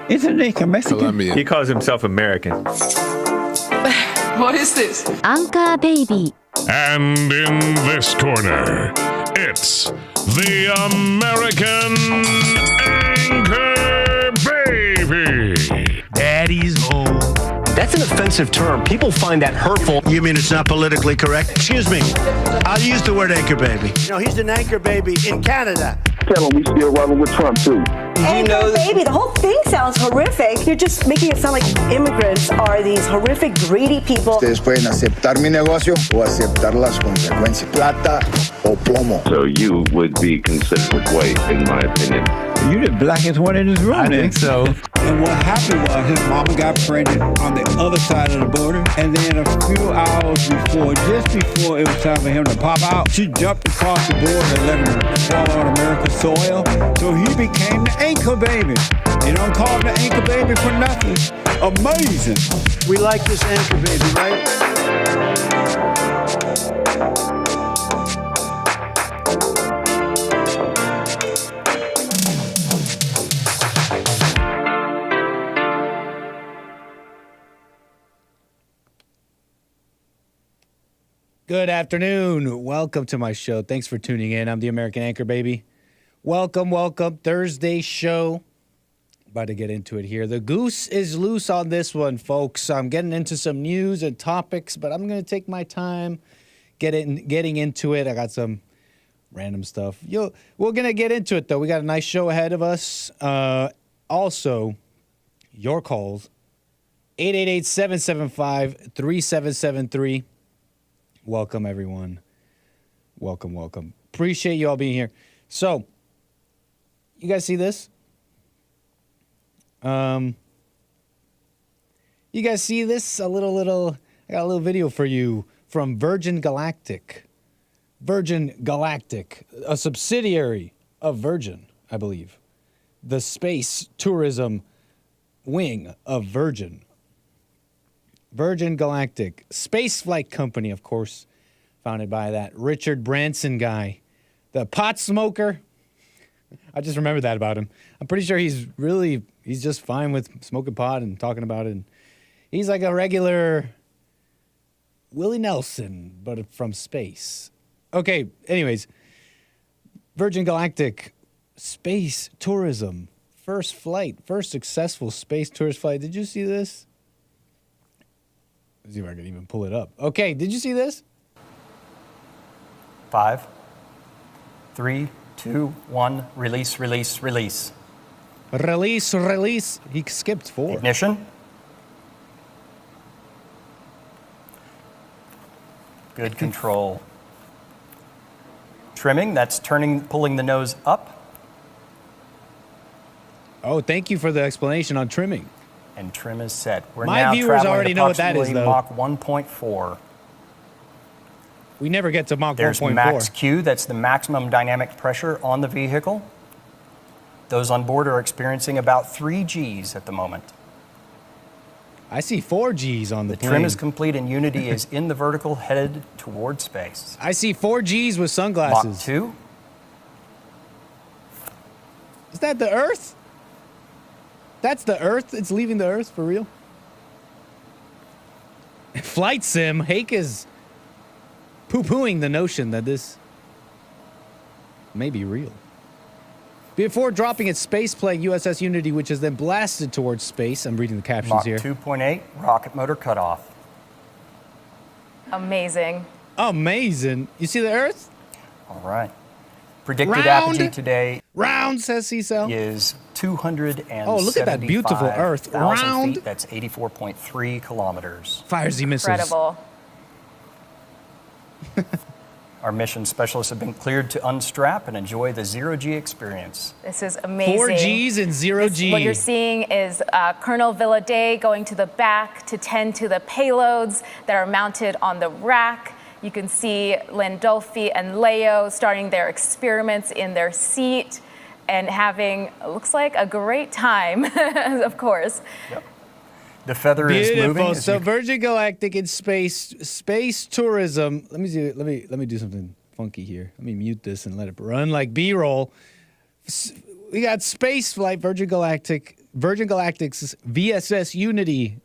Isn't he Mexican? Colombian. He calls himself American. What is this? Anchor Baby. And in this corner, it's the American Anchor Baby. Daddy's home. That's an offensive term. People find that hurtful. You mean it's not politically correct? Excuse me. I'll use the word anchor baby. You know, he's an anchor baby in Canada. Tell him we still rolling with Trump, too. Anchor baby, the whole thing sounds horrific. You're just making it sound like immigrants are these horrific, greedy people. Ustedes pueden aceptar mi negocio o aceptar las consecuencias. Plata o plomo. So you would be considered white, in my opinion. You the blackest one in this room. I think so. And what happened was his mama got pregnant on the other side of the border, and then a few hours before, just before it was time for him to pop out, she jumped across the border and let him fall on American soil. So he became the anchor baby. You don't call him the anchor baby for nothing. Amazing. We like this anchor baby, right? Good afternoon. Welcome to my show. Thanks for tuning in. I'm the American Anchor Baby. Welcome, welcome. Thursday show. About to get into it here. The goose is loose on this one, folks. I'm getting into some news and topics, but I'm going to take my time getting into it. I got some random stuff. We're going to get into it, though. We got a nice show ahead of us. Also, your calls. 888-775-3773. Welcome, everyone. Welcome, welcome. Appreciate you all being here. So, you guys see this? You guys see this? I got a little video for you from Virgin Galactic. Virgin Galactic, a subsidiary of Virgin, I believe. The space tourism wing of Virgin. Virgin Galactic, space flight company, of course, founded by that Richard Branson guy, the pot smoker. I just remember that about him. I'm pretty sure he's just fine with smoking pot and talking about it. And he's like a regular Willie Nelson, but from space. Okay, anyways, Virgin Galactic, space tourism, first successful space tourist flight. Did you see this? Let's see if I can even pull it up. Okay, did you see this? 5, 3, 2, 1, release, release, release. Release, release. He skipped 4. Ignition. Good control. Trimming, that's pulling the nose up. Oh, thank you for the explanation on trimming. And trim is set. We're My now viewers already at know what that is, though. Mach 1.4. We never get to Mach 1.4. There's max Q, that's the maximum dynamic pressure on the vehicle. Those on board are experiencing about 3 Gs at the moment. I see 4 Gs on the plane. The trim is complete and Unity is in the vertical, headed toward space. I see 4 Gs with sunglasses. Mach 2. Is that the Earth? That's the Earth? It's leaving the Earth for real? Flight sim. Hake is poo-pooing the notion that this may be real. Before dropping its spaceplane USS Unity, which is then blasted towards space. I'm reading the captions Mach here. 2.8, rocket motor cutoff. Amazing. Amazing. You see the Earth? All right. Predicted apogee today round, says C-Cell. Is 275,000 Oh, look at that beautiful Earth. Round. Feet. That's 84.3 kilometers. Fires the missiles. Incredible. Our mission specialists have been cleared to unstrap and enjoy the zero-G experience. This is amazing. 4 Gs and 0 G. What you're seeing is Colonel Villaday going to the back to tend to the payloads that are mounted on the rack. You can see Landolfi and Leo starting their experiments in their seat and having, looks like, a great time, of course. Yep. The feather is moving. So Virgin Galactic in space tourism. Let me do something funky here. Let me mute this and let it run like B-roll. We got space flight, Virgin Galactic, Virgin Galactic's VSS Unity,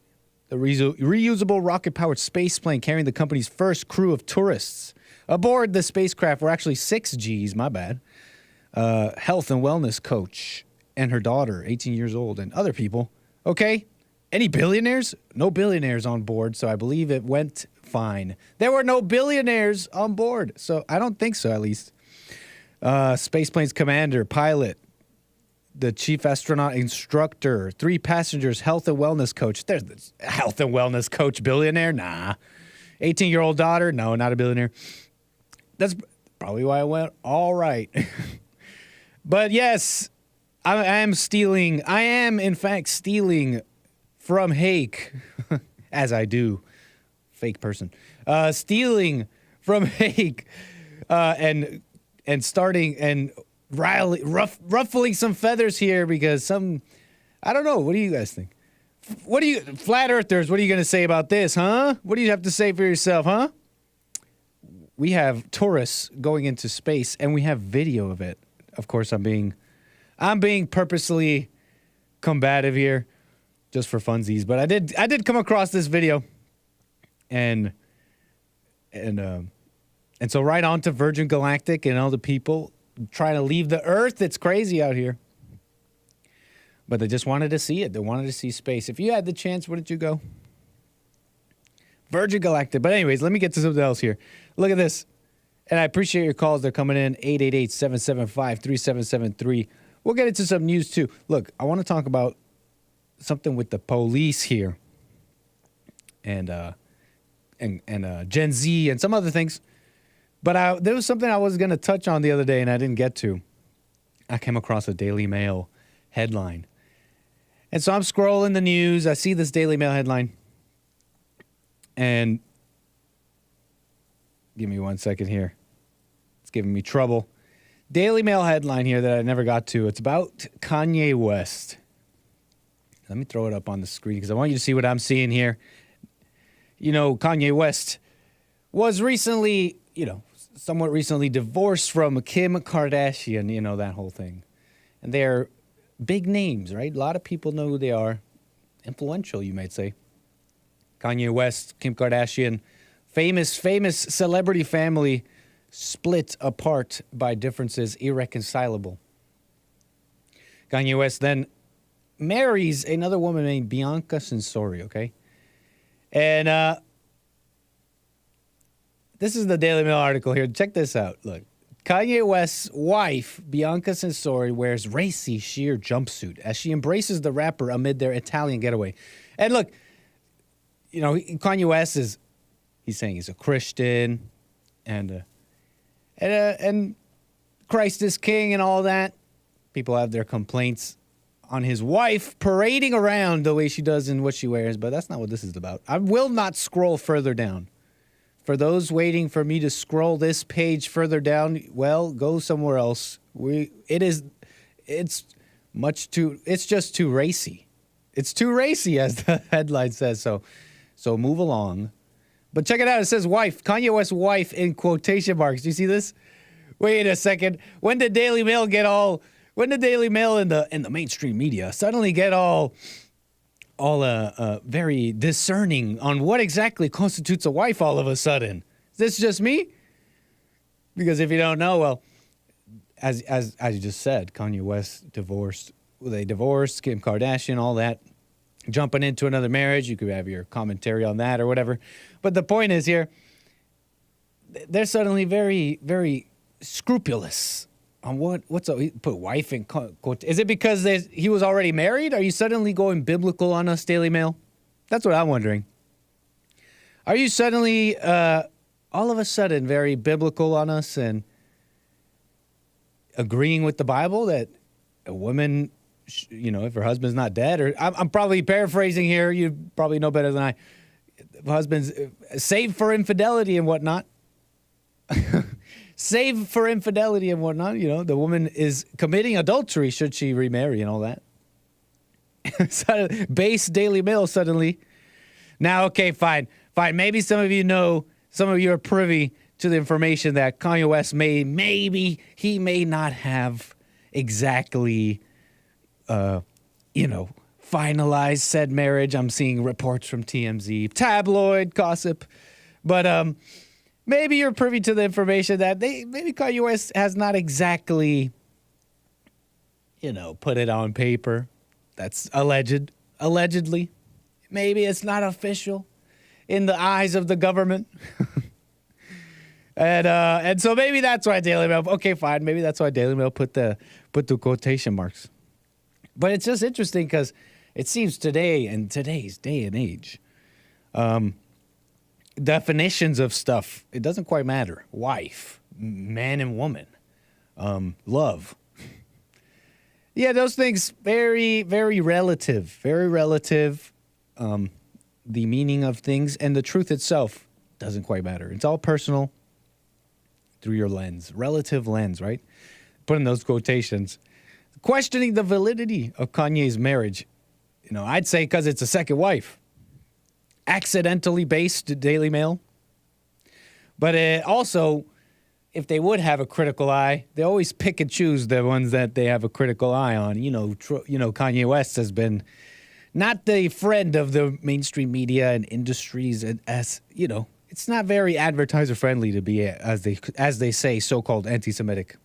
the reusable rocket-powered space plane carrying the company's first crew of tourists. Aboard the spacecraft were actually 6 Gs, my bad. Health and wellness coach and her daughter, 18 years old, and other people. Okay. Any billionaires? No billionaires on board, so I believe it went fine. There were no billionaires on board, so I don't think so, at least. Spaceplane's commander, pilot, the chief astronaut instructor, 3 passengers, health and wellness coach. There's the health and wellness coach, billionaire? Nah. 18-year-old daughter? No, not a billionaire. That's probably why I went all right. But yes, I am, in fact, stealing from Hake, as I do, fake person, stealing from Hake, and starting and ruffling some feathers here because I don't know. What do you guys think? Flat earthers, what are you going to say about this, huh? What do you have to say for yourself, huh? We have tourists going into space, and we have video of it. Of course, I'm being purposely combative here, just for funsies. But I did come across this video, and so right on to Virgin Galactic and all the people trying to leave the Earth. It's crazy out here. But they just wanted to see it. They wanted to see space. If you had the chance, wouldn't you go? Virgin Galactic. But anyways, let me get to something else here. Look at this. And I appreciate your calls. They're coming in. 888-775-3773. We'll get into some news, too. Look, I want to talk about something with the police here. And Gen Z and some other things. But there was something I was going to touch on the other day and I didn't get to. I came across a Daily Mail headline. And so I'm scrolling the news. I see this Daily Mail headline. And give me 1 second here. It's giving me trouble. Daily Mail headline here that I never got to. It's about Kanye West. Let me throw it up on the screen because I want you to see what I'm seeing here. You know, Kanye West was recently, somewhat recently divorced from Kim Kardashian, that whole thing. And they're big names, right? A lot of people know who they are. Influential, you might say. Kanye West, Kim Kardashian, famous celebrity family split apart by differences irreconcilable. Kanye West then marries another woman named Bianca Censori, okay? And this is the Daily Mail article here. Check this out. Look, Kanye West's wife, Bianca Censori, wears racy sheer jumpsuit as she embraces the rapper amid their Italian getaway. And look, Kanye West he's saying he's a Christian and Christ is king and all that. People have their complaints on his wife parading around the way she does and what she wears, but that's not what this is about. I will not scroll further down. For those waiting for me to scroll this page further down, well, go somewhere else. It's just too racy. It's too racy, as the headline says. So move along. But check it out. It says wife, Kanye West's wife in quotation marks. Do you see this? Wait a second. When did Daily Mail in the mainstream media suddenly get all very discerning on what exactly constitutes a wife all of a sudden? Is this just me? Because if you don't know, well, as you just said, Kanye West divorced. They divorced, Kim Kardashian, all that. Jumping into another marriage, you could have your commentary on that or whatever. But the point is here, they're suddenly very, very scrupulous on what's up. He put wife in quote. Is it because he was already married? Are you suddenly going biblical on us, Daily Mail? That's what I'm wondering. Are you suddenly, all of a sudden, very biblical on us and agreeing with the Bible that a woman, if her husband's not dead, or I'm probably paraphrasing here. You probably know better than I. Husbands save for infidelity and whatnot. Save for infidelity and whatnot. The woman is committing adultery should she remarry and all that. Base Daily Mail suddenly. Now, okay, fine. Maybe some of you are privy to the information that Kanye West may not have exactly finalize said marriage. I'm seeing reports from TMZ, tabloid gossip. But maybe you're privy to the information that maybe Kanye West has not exactly, put it on paper. That's allegedly. Maybe it's not official in the eyes of the government. And so maybe that's why Daily Mail. Okay, fine. Maybe that's why Daily Mail put the quotation marks. But it's just interesting because it seems today, in today's day and age, definitions of stuff, it doesn't quite matter. Wife, man and woman, love. Yeah, those things very, very relative. Very relative. The meaning of things and the truth itself doesn't quite matter. It's all personal. Through your lens, relative lens, right? Putting those quotations, questioning the validity of Kanye's marriage. I'd say because it's a second wife. Accidentally based Daily Mail. But also, if they would have a critical eye, they always pick and choose the ones that they have a critical eye on. Kanye West has been not the friend of the mainstream media and industries as. It's not very advertiser friendly to be, as they say, so-called anti-Semitic.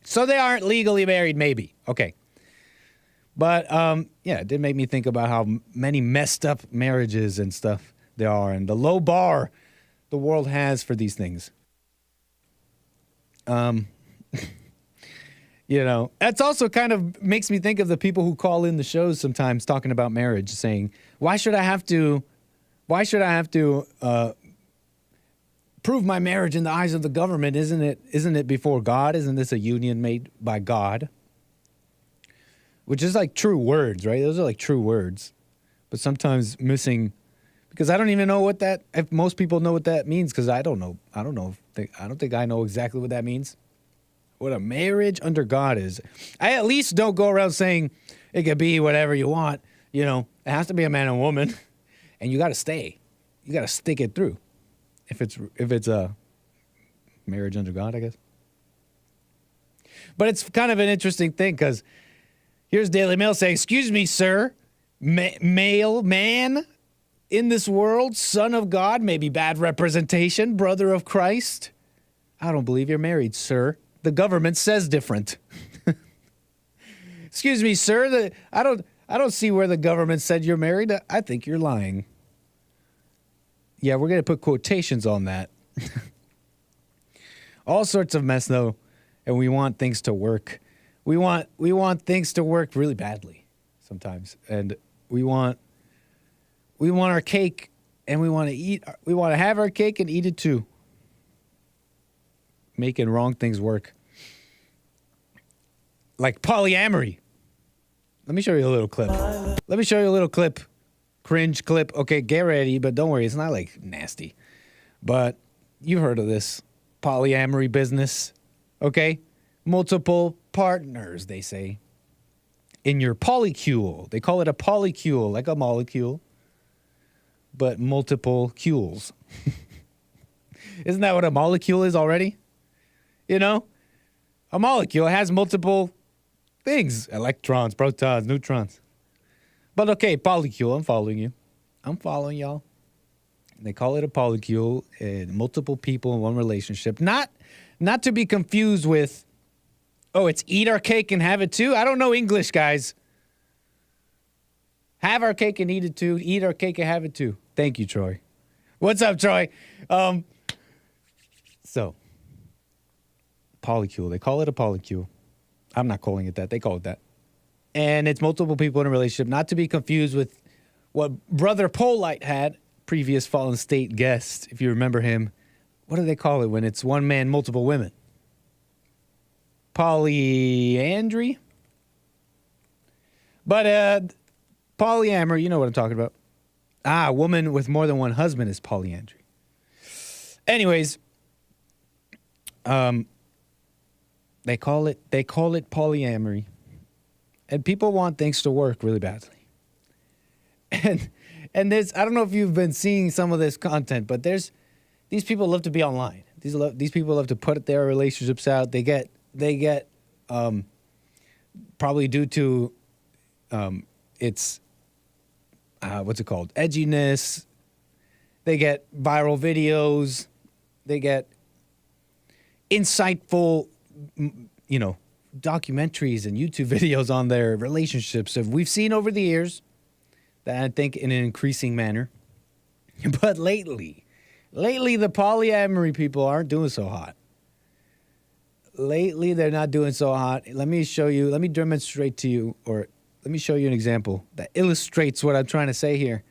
So they aren't legally married, maybe. Okay. But, it did make me think about how many messed up marriages and stuff there are and the low bar the world has for these things. That's also kind of makes me think of the people who call in the shows sometimes talking about marriage, saying, why should I have to prove my marriage in the eyes of the government? Isn't it before God? Isn't this a union made by God? Which is like true words, right? Those are like true words, but sometimes missing, because I don't even know if most people know what that means, because I don't know. I don't think I know exactly what that means. What a marriage under God is. I at least don't go around saying it could be whatever you want. It has to be a man and woman, and you got to stay. You got to stick it through. If it's a marriage under God, I guess. But it's kind of an interesting thing because here's Daily Mail saying, excuse me, sir, male, man in this world, son of God, maybe bad representation, brother of Christ. I don't believe you're married, sir. The government says different. Excuse me, sir, I don't see where the government said you're married. I think you're lying. Yeah, we're going to put quotations on that. All sorts of mess, though, and we want things to work. We want things to work really badly sometimes, and we want our cake, and we want to have our cake and eat it too. Making wrong things work. Like polyamory. Let me show you a little clip. Cringe clip. Okay, get ready, but don't worry, it's not like nasty. But you've heard of this polyamory business, okay? Multiple partners, they say. In your polycule. They call it a polycule, like a molecule, but multiple cules. Isn't that what a molecule is already? A molecule has multiple things. Electrons, protons, neutrons. But okay, polycule, I'm following you. I'm following y'all. They call it a polycule, multiple people in one relationship. Not to be confused with, it's eat our cake and have it too. I don't know English, guys. Have our cake and eat it too. Eat our cake and have it too. Thank you, Troy. What's up, Troy? So, polycule. They call it a polycule. I'm not calling it that. They call it that. And it's multiple people in a relationship, not to be confused with what Brother Polite had, previous Fallen State guest, if you remember him. What do they call it when it's one man, multiple women? Polyandry? But polyamory, you know what I'm talking about. A woman with more than one husband is polyandry. Anyways, they call it polyamory. And people want things to work really badly. And there's, I don't know if you've been seeing some of this content, but these people love to be online. These people love to put their relationships out. They get probably due to it's, what's it called? Edginess. They get viral videos. They get insightful, documentaries and YouTube videos on their relationships that we've seen over the years that I think in an increasing manner. But lately, the polyamory people aren't doing so hot. Lately, they're not doing so hot. Let me demonstrate to you, or let me show you an example that illustrates what I'm trying to say here.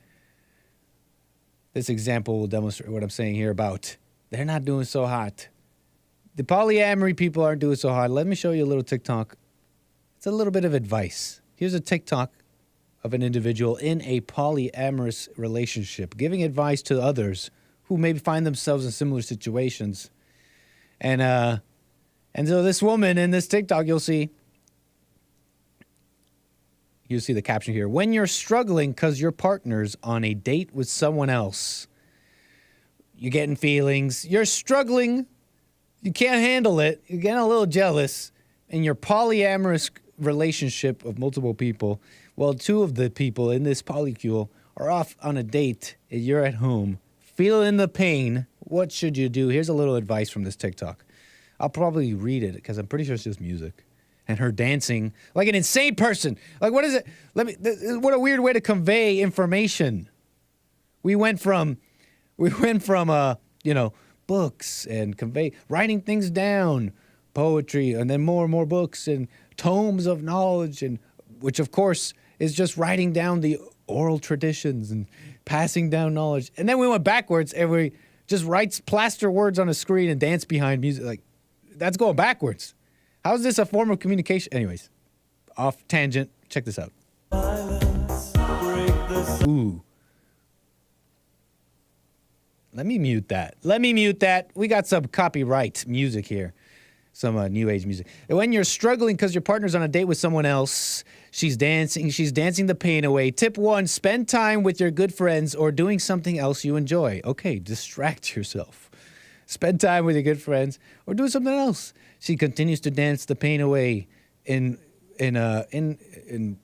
This example will demonstrate what I'm saying here about they're not doing so hot. The polyamory people aren't doing so hot. Let me show you a little TikTok. It's a little bit of advice. Here's a TikTok of an individual in a polyamorous relationship, giving advice to others who maybe find themselves in similar situations. And so this woman in this TikTok, you'll see the caption here. When you're struggling because your partner's on a date with someone else, you're getting feelings, you're struggling, you can't handle it, you're getting a little jealous, in your polyamorous relationship of multiple people, well, two of the people in this polycule are off on a date and you're at home, feeling the pain. What should you do? Here's a little advice from this TikTok. I'll probably read it because I'm pretty sure it's just music. And her dancing like an insane person. Like, what is it? What a weird way to convey information. We went from books and writing things down, poetry, and then more and more books and tomes of knowledge, and which of course is just writing down the oral traditions and passing down knowledge. And then we went backwards and we just plaster words on a screen and dance behind music. Like, that's going backwards. How is this a form of communication? Anyways, off tangent. Check this out. Ooh. Let me mute that. We got some copyright music here. Some new age music. When you're struggling because your partner's on a date with someone else, she's dancing the pain away. Tip 1, spend time with your good friends or doing something else you enjoy. Okay, distract yourself. Spend time with your good friends or do something else. She continues to dance the pain away in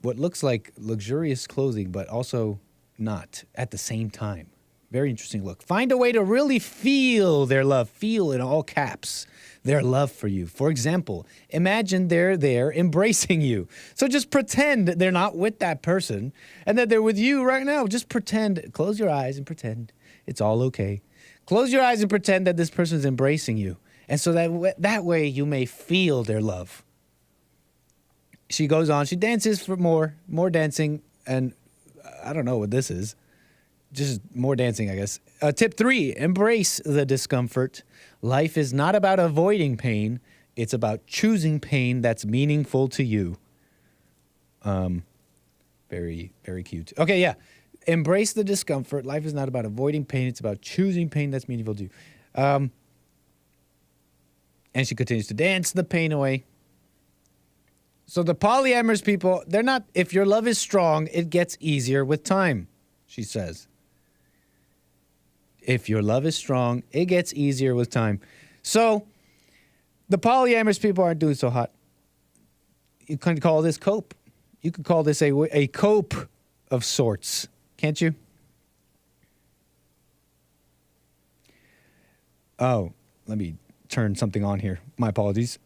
what looks like luxurious clothing, but also not at the same time. Very interesting look. Find a way to really feel their love. Feel in all caps their love for you. For example, imagine they're there embracing you. So just pretend they're not with that person and that they're with you right now. Just pretend. Close your eyes and pretend it's all okay. Close your eyes and pretend that this person's embracing you. And so that way you may feel their love. She goes on. She dances for more dancing. And I don't know what this is. Just more dancing, I guess. Tip 3, embrace the discomfort. Life is not about avoiding pain. It's about choosing pain that's meaningful to you. Very, very cute. Okay, yeah. Embrace the discomfort. Life is not about avoiding pain. It's about choosing pain that's meaningful to you. And she continues to dance the pain away. So the polyamorous people, they're not, if your love is strong, it gets easier with time, she says. If your love is strong, it gets easier with time. So the polyamorous people aren't doing so hot. You can call this cope. You could call this a cope of sorts, can't you? Oh, let me turn something on here. My apologies.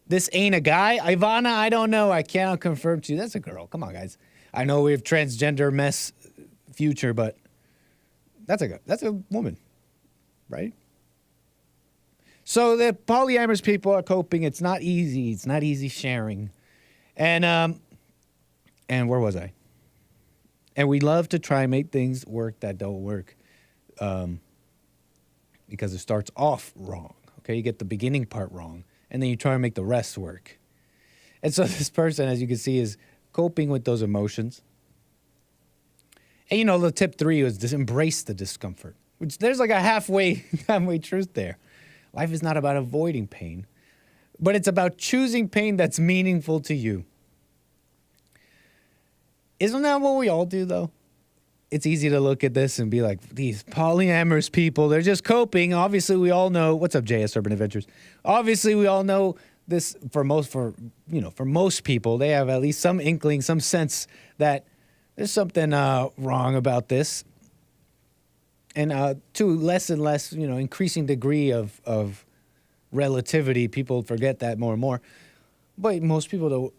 This ain't a guy. Ivana, I don't know. I cannot confirm to you. That's a girl. Come on, guys. I know we have transgender mess future, but that's a woman, right? So the polyamorous people are coping. It's not easy. It's not easy sharing. And where was I? And we love to try and make things work that don't work because it starts off wrong. Okay, you get the beginning part wrong, and then you try and make the rest work. And so this person, as you can see, is coping with those emotions. And, you know, the tip 3 was just embrace the discomfort, which there's like a halfway truth there. Life is not about avoiding pain, but it's about choosing pain that's meaningful to you. Isn't that what we all do, though? It's easy to look at this and be like, these polyamorous people, they're just coping. Obviously, we all know. What's up, JS Urban Adventures? Obviously, we all know this for most people, they have at least some inkling, some sense that there's something wrong about this. And to less and less, increasing degree of relativity, people forget that more and more. But most people don't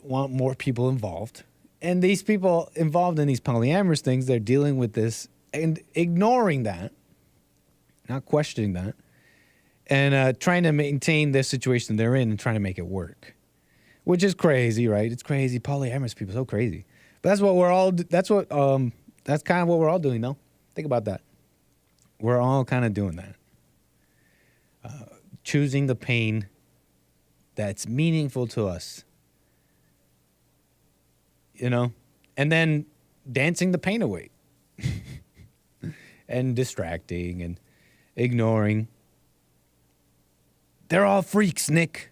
want more people involved. And these people involved in these polyamorous things, they're dealing with this and ignoring that, not questioning that, and trying to maintain the situation they're in and trying to make it work, which is crazy, right? It's crazy. Polyamorous people, so crazy. But that's what that's kind of what we're all doing, though. Think about that. We're all kind of doing that. Choosing the pain that's meaningful to us, and then dancing the pain away and distracting and ignoring. They're all freaks, Nick.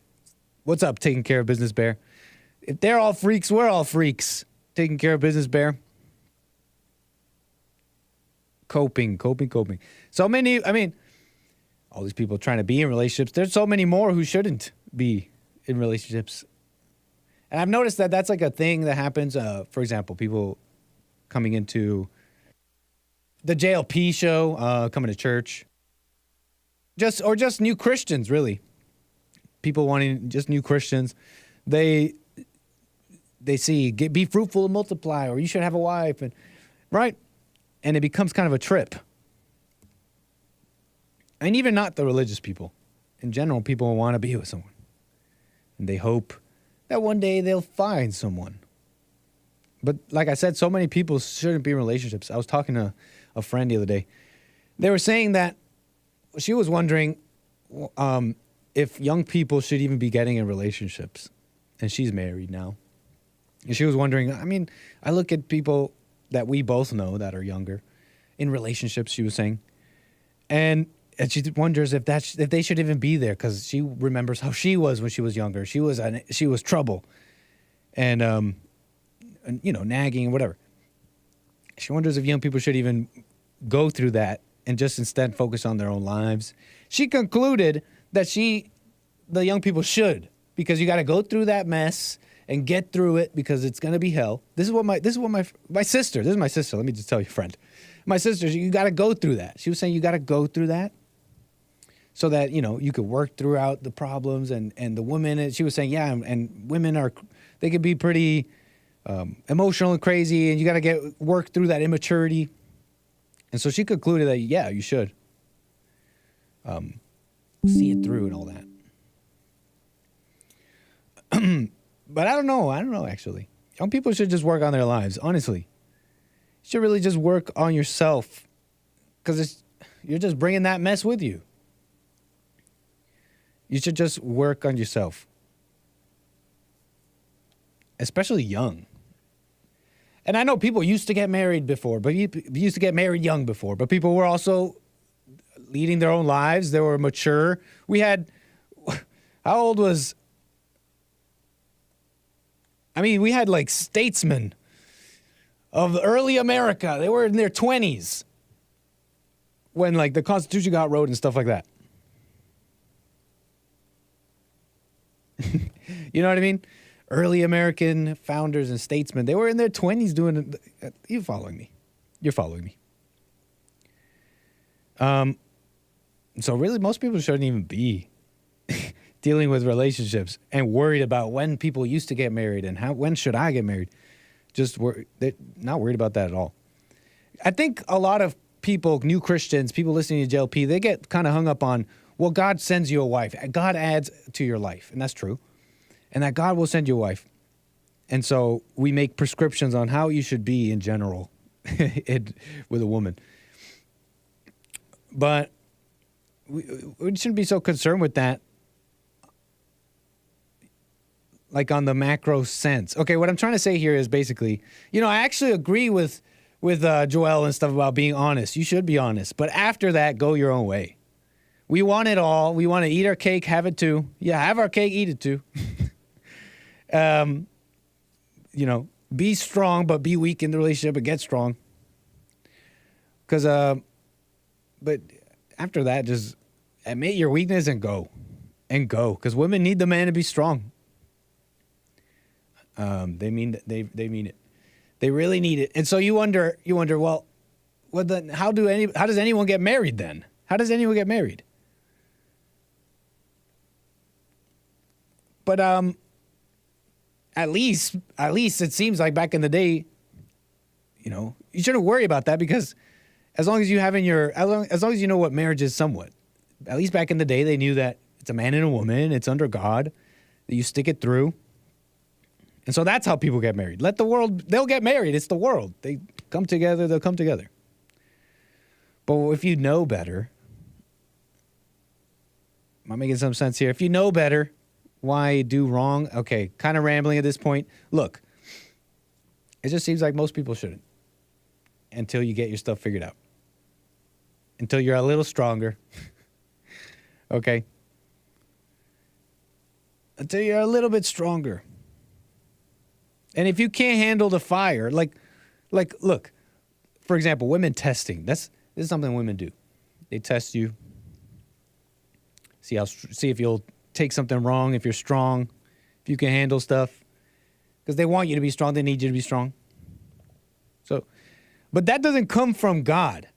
What's up, taking care of business, Bear? If they're all freaks, we're all freaks. Taking care of business, Bear. Coping. So many, all these people trying to be in relationships. There's so many more who shouldn't be in relationships. And I've noticed that that's like a thing that happens. For example, people coming into the JLP show, coming to church. Just new Christians, really. People wanting just new Christians. They see, be fruitful and multiply, or you should have a wife, right? And it becomes kind of a trip. And even not the religious people. In general, people want to be with someone. And they hope that one day they'll find someone. But like I said, so many people shouldn't be in relationships. I was talking to a friend the other day. They were saying that she was wondering if young people should even be getting in relationships. And she's married now. And she was wondering, I look at people that we both know that are younger in relationships, she was saying. And she wonders if they should even be there, because she remembers how she was when she was younger. She was trouble and nagging and whatever. She wonders if young people should even go through that and just instead focus on their own lives. She concluded that the young people should, because you got to go through that mess and get through it, because it's going to be hell. This is what my sister, let me just tell you, friend. My sister, you got to go through that. She was saying you got to go through that so that, you could work throughout the problems and the women. And she was saying, yeah, and women they can be pretty emotional and crazy, and you got to work through that immaturity. And so she concluded that, yeah, you should see it through and all that. But I don't know, actually. Young people should just work on their lives, honestly. You should really just work on yourself, because you're just bringing that mess with you. You should just work on yourself, especially young. And I know people used to get married before, but used to get married young before, but people were also leading their own lives. They were mature. How old was... we had like statesmen of early America. They were in their 20s when like the Constitution got wrote and stuff like that. You know what I mean? Early American founders and statesmen, they were in their 20s doing it. You're following me. So really, most people shouldn't even be dealing with relationships and worried about when people used to get married and when should I get married. They're not worried about that at all. I think a lot of people, new Christians, people listening to JLP, they get kind of hung up on, well, God sends you a wife. God adds to your life, and that's true. And that God will send you a wife. And so we make prescriptions on how you should be in general with a woman. But we shouldn't be so concerned with that, like on the macro sense. Okay, what I'm trying to say here is basically, I actually agree with Joel and stuff about being honest. You should be honest. But after that, go your own way. We want it all. We want to eat our cake, have it too. Yeah, have our cake, eat it too. Be strong, but be weak in the relationship and get strong. But after that, just admit your weakness and go. and go, because women need the man to be strong. They mean it. They really need it. And so you wonder, well, then how does anyone get married then? How does anyone get married? But at least it seems like back in the day, you shouldn't worry about that, because as long as you know what marriage is somewhat. At least back in the day, they knew that it's a man and a woman, it's under God, that you stick it through. And so that's how people get married. They'll get married. It's the world. They come together, they'll come together. But if you know better, am I making some sense here? If you know better, why do wrong? Okay, kind of rambling at this point. Look, it just seems like most people shouldn't until you get your stuff figured out. Until you're a little stronger. Okay? Until you're a little bit stronger. And if you can't handle the fire, like look, for example, women testing. This is something women do. They test you. See if you'll take something wrong, if you're strong, if you can handle stuff. Because they want you to be strong, they need you to be strong. So, but that doesn't come from God.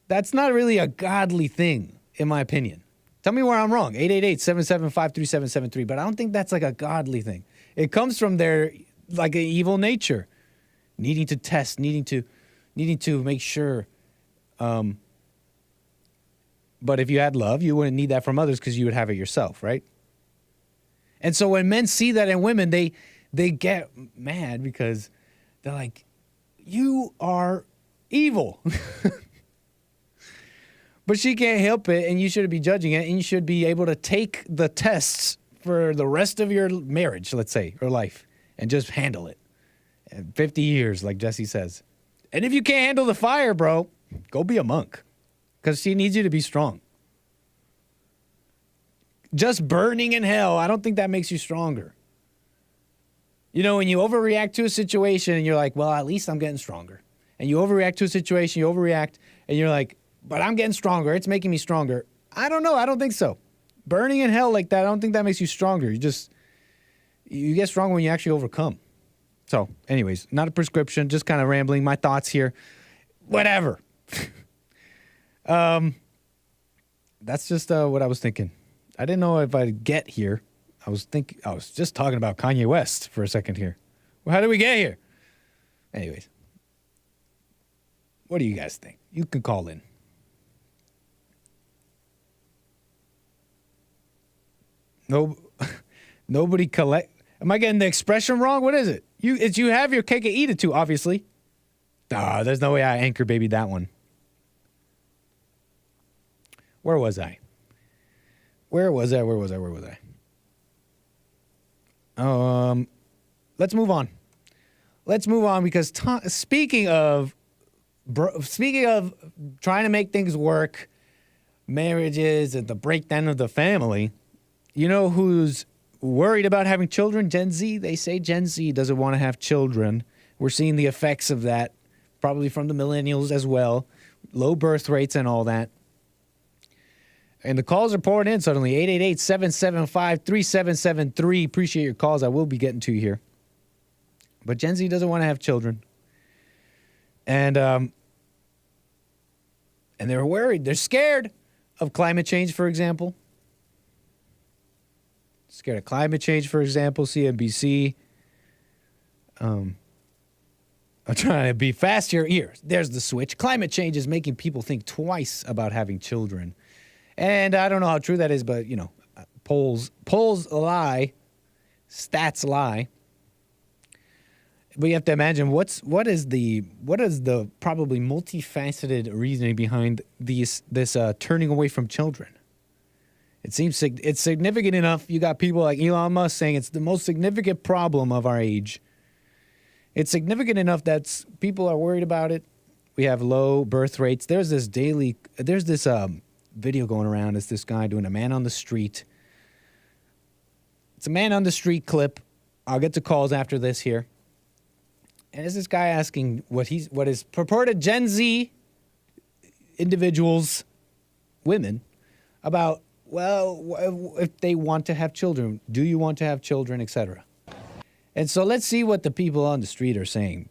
That's not really a godly thing, in my opinion. Tell me where I'm wrong. 888-775-3773. But I don't think that's like a godly thing. It comes from their like an evil nature, needing to test, needing to make sure. But if you had love, you wouldn't need that from others because you would have it yourself, right? And so when men see that in women, they get mad because they're like, you are evil. But she can't help it, and you shouldn't be judging it, and you should be able to take the tests for the rest of your marriage, let's say, or life, and just handle it. And 50 years, like Jesse says. And if you can't handle the fire, bro, go be a monk, because she needs you to be strong. Just burning in hell, I don't think that makes you stronger. When you overreact to a situation, and you're like, well, at least I'm getting stronger. And you overreact to a situation, and you're like, but I'm getting stronger. It's making me stronger. I don't know. I don't think so. Burning in hell like that, I don't think that makes you stronger. You get stronger when you actually overcome. So, anyways, not a prescription, just kind of rambling. My thoughts here. Whatever. That's just what I was thinking. I didn't know if I'd get here. I was just talking about Kanye West for a second here. Well, how did we get here? Anyways. What do you guys think? You can call in. Nobody collect. Am I getting the expression wrong? What is it? You have your cake and eat it too, obviously. There's no way I anchor babied that one. Where was I? Let's move on. Because speaking of trying to make things work, marriages and the breakdown of the family, you know who's worried about having children? Gen Z. They say Gen Z doesn't want to have children. We're seeing the effects of that, probably from the millennials as well. Low birth rates and all that. And the calls are pouring in suddenly. 888-775-3773. Appreciate your calls. I will be getting to you here. But Gen Z doesn't want to have children. And they're worried. They're scared of climate change, for example. Scared of climate change, for example, CNBC. I'm trying to be fast here. There's the switch. Climate change is making people think twice about having children. And I don't know how true that is, but, polls lie. Stats lie. But you have to imagine what is the probably multifaceted reasoning behind this turning away from children. It seems it's significant enough. You got people like Elon Musk saying it's the most significant problem of our age. It's significant enough that people are worried about it. We have low birth rates. There's this video going around. It's this guy doing a man on the street. It's a man on the street clip. I'll get to calls after this here. And it's this guy asking what his purported Gen Z individuals, women, about well, if they want to have children, do you want to have children, etc. And so let's see what the people on the street are saying.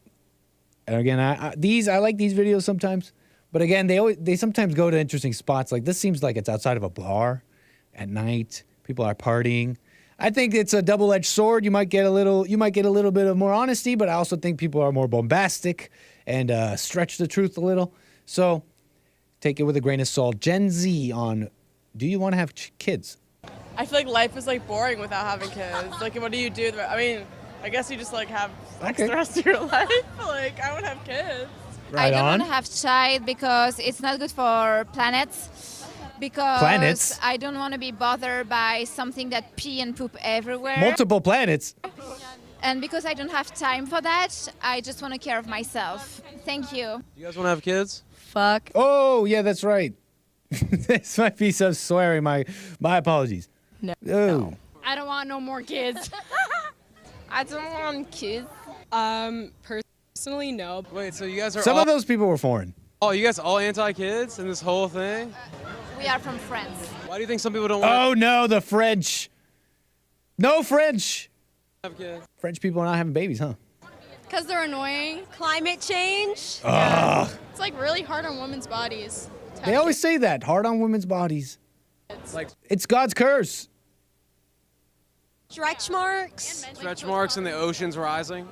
And again, I like these videos sometimes, but again, they sometimes go to interesting spots. Like this seems like it's outside of a bar at night. People are partying. I think it's a double-edged sword. You might get a little bit of more honesty, but I also think people are more bombastic and stretch the truth a little. So take it with a grain of salt. Gen Z on, do you want to have kids? I feel like life is like boring without having kids. Like, what do you do? I mean, I guess you just like have sex the rest of your life. Like, I want to have kids. Right I don't on. want to have child because it's not good for planets. Because I don't want to be bothered by something that pee and poop everywhere. Multiple planets. And because I don't have time for that, I just want to care of myself. Thank you. You guys want to have kids? Fuck. Oh, yeah, that's right. This might be some swearing. My apologies. No. Oh. I don't want no more kids. I don't want kids. Personally, no. Wait, so you guys are Some all... of those people were foreign. Oh, you guys all anti-kids in this whole thing? We are from France. Why do you think some people don't want Oh, no, the French. No French. to have kids? French people are not having babies, huh? Because they're annoying. Climate change. Ugh. It's like really hard on women's bodies. They always say that. Hard on women's bodies. Like It's God's curse. Stretch marks. stretch marks in the oceans rising?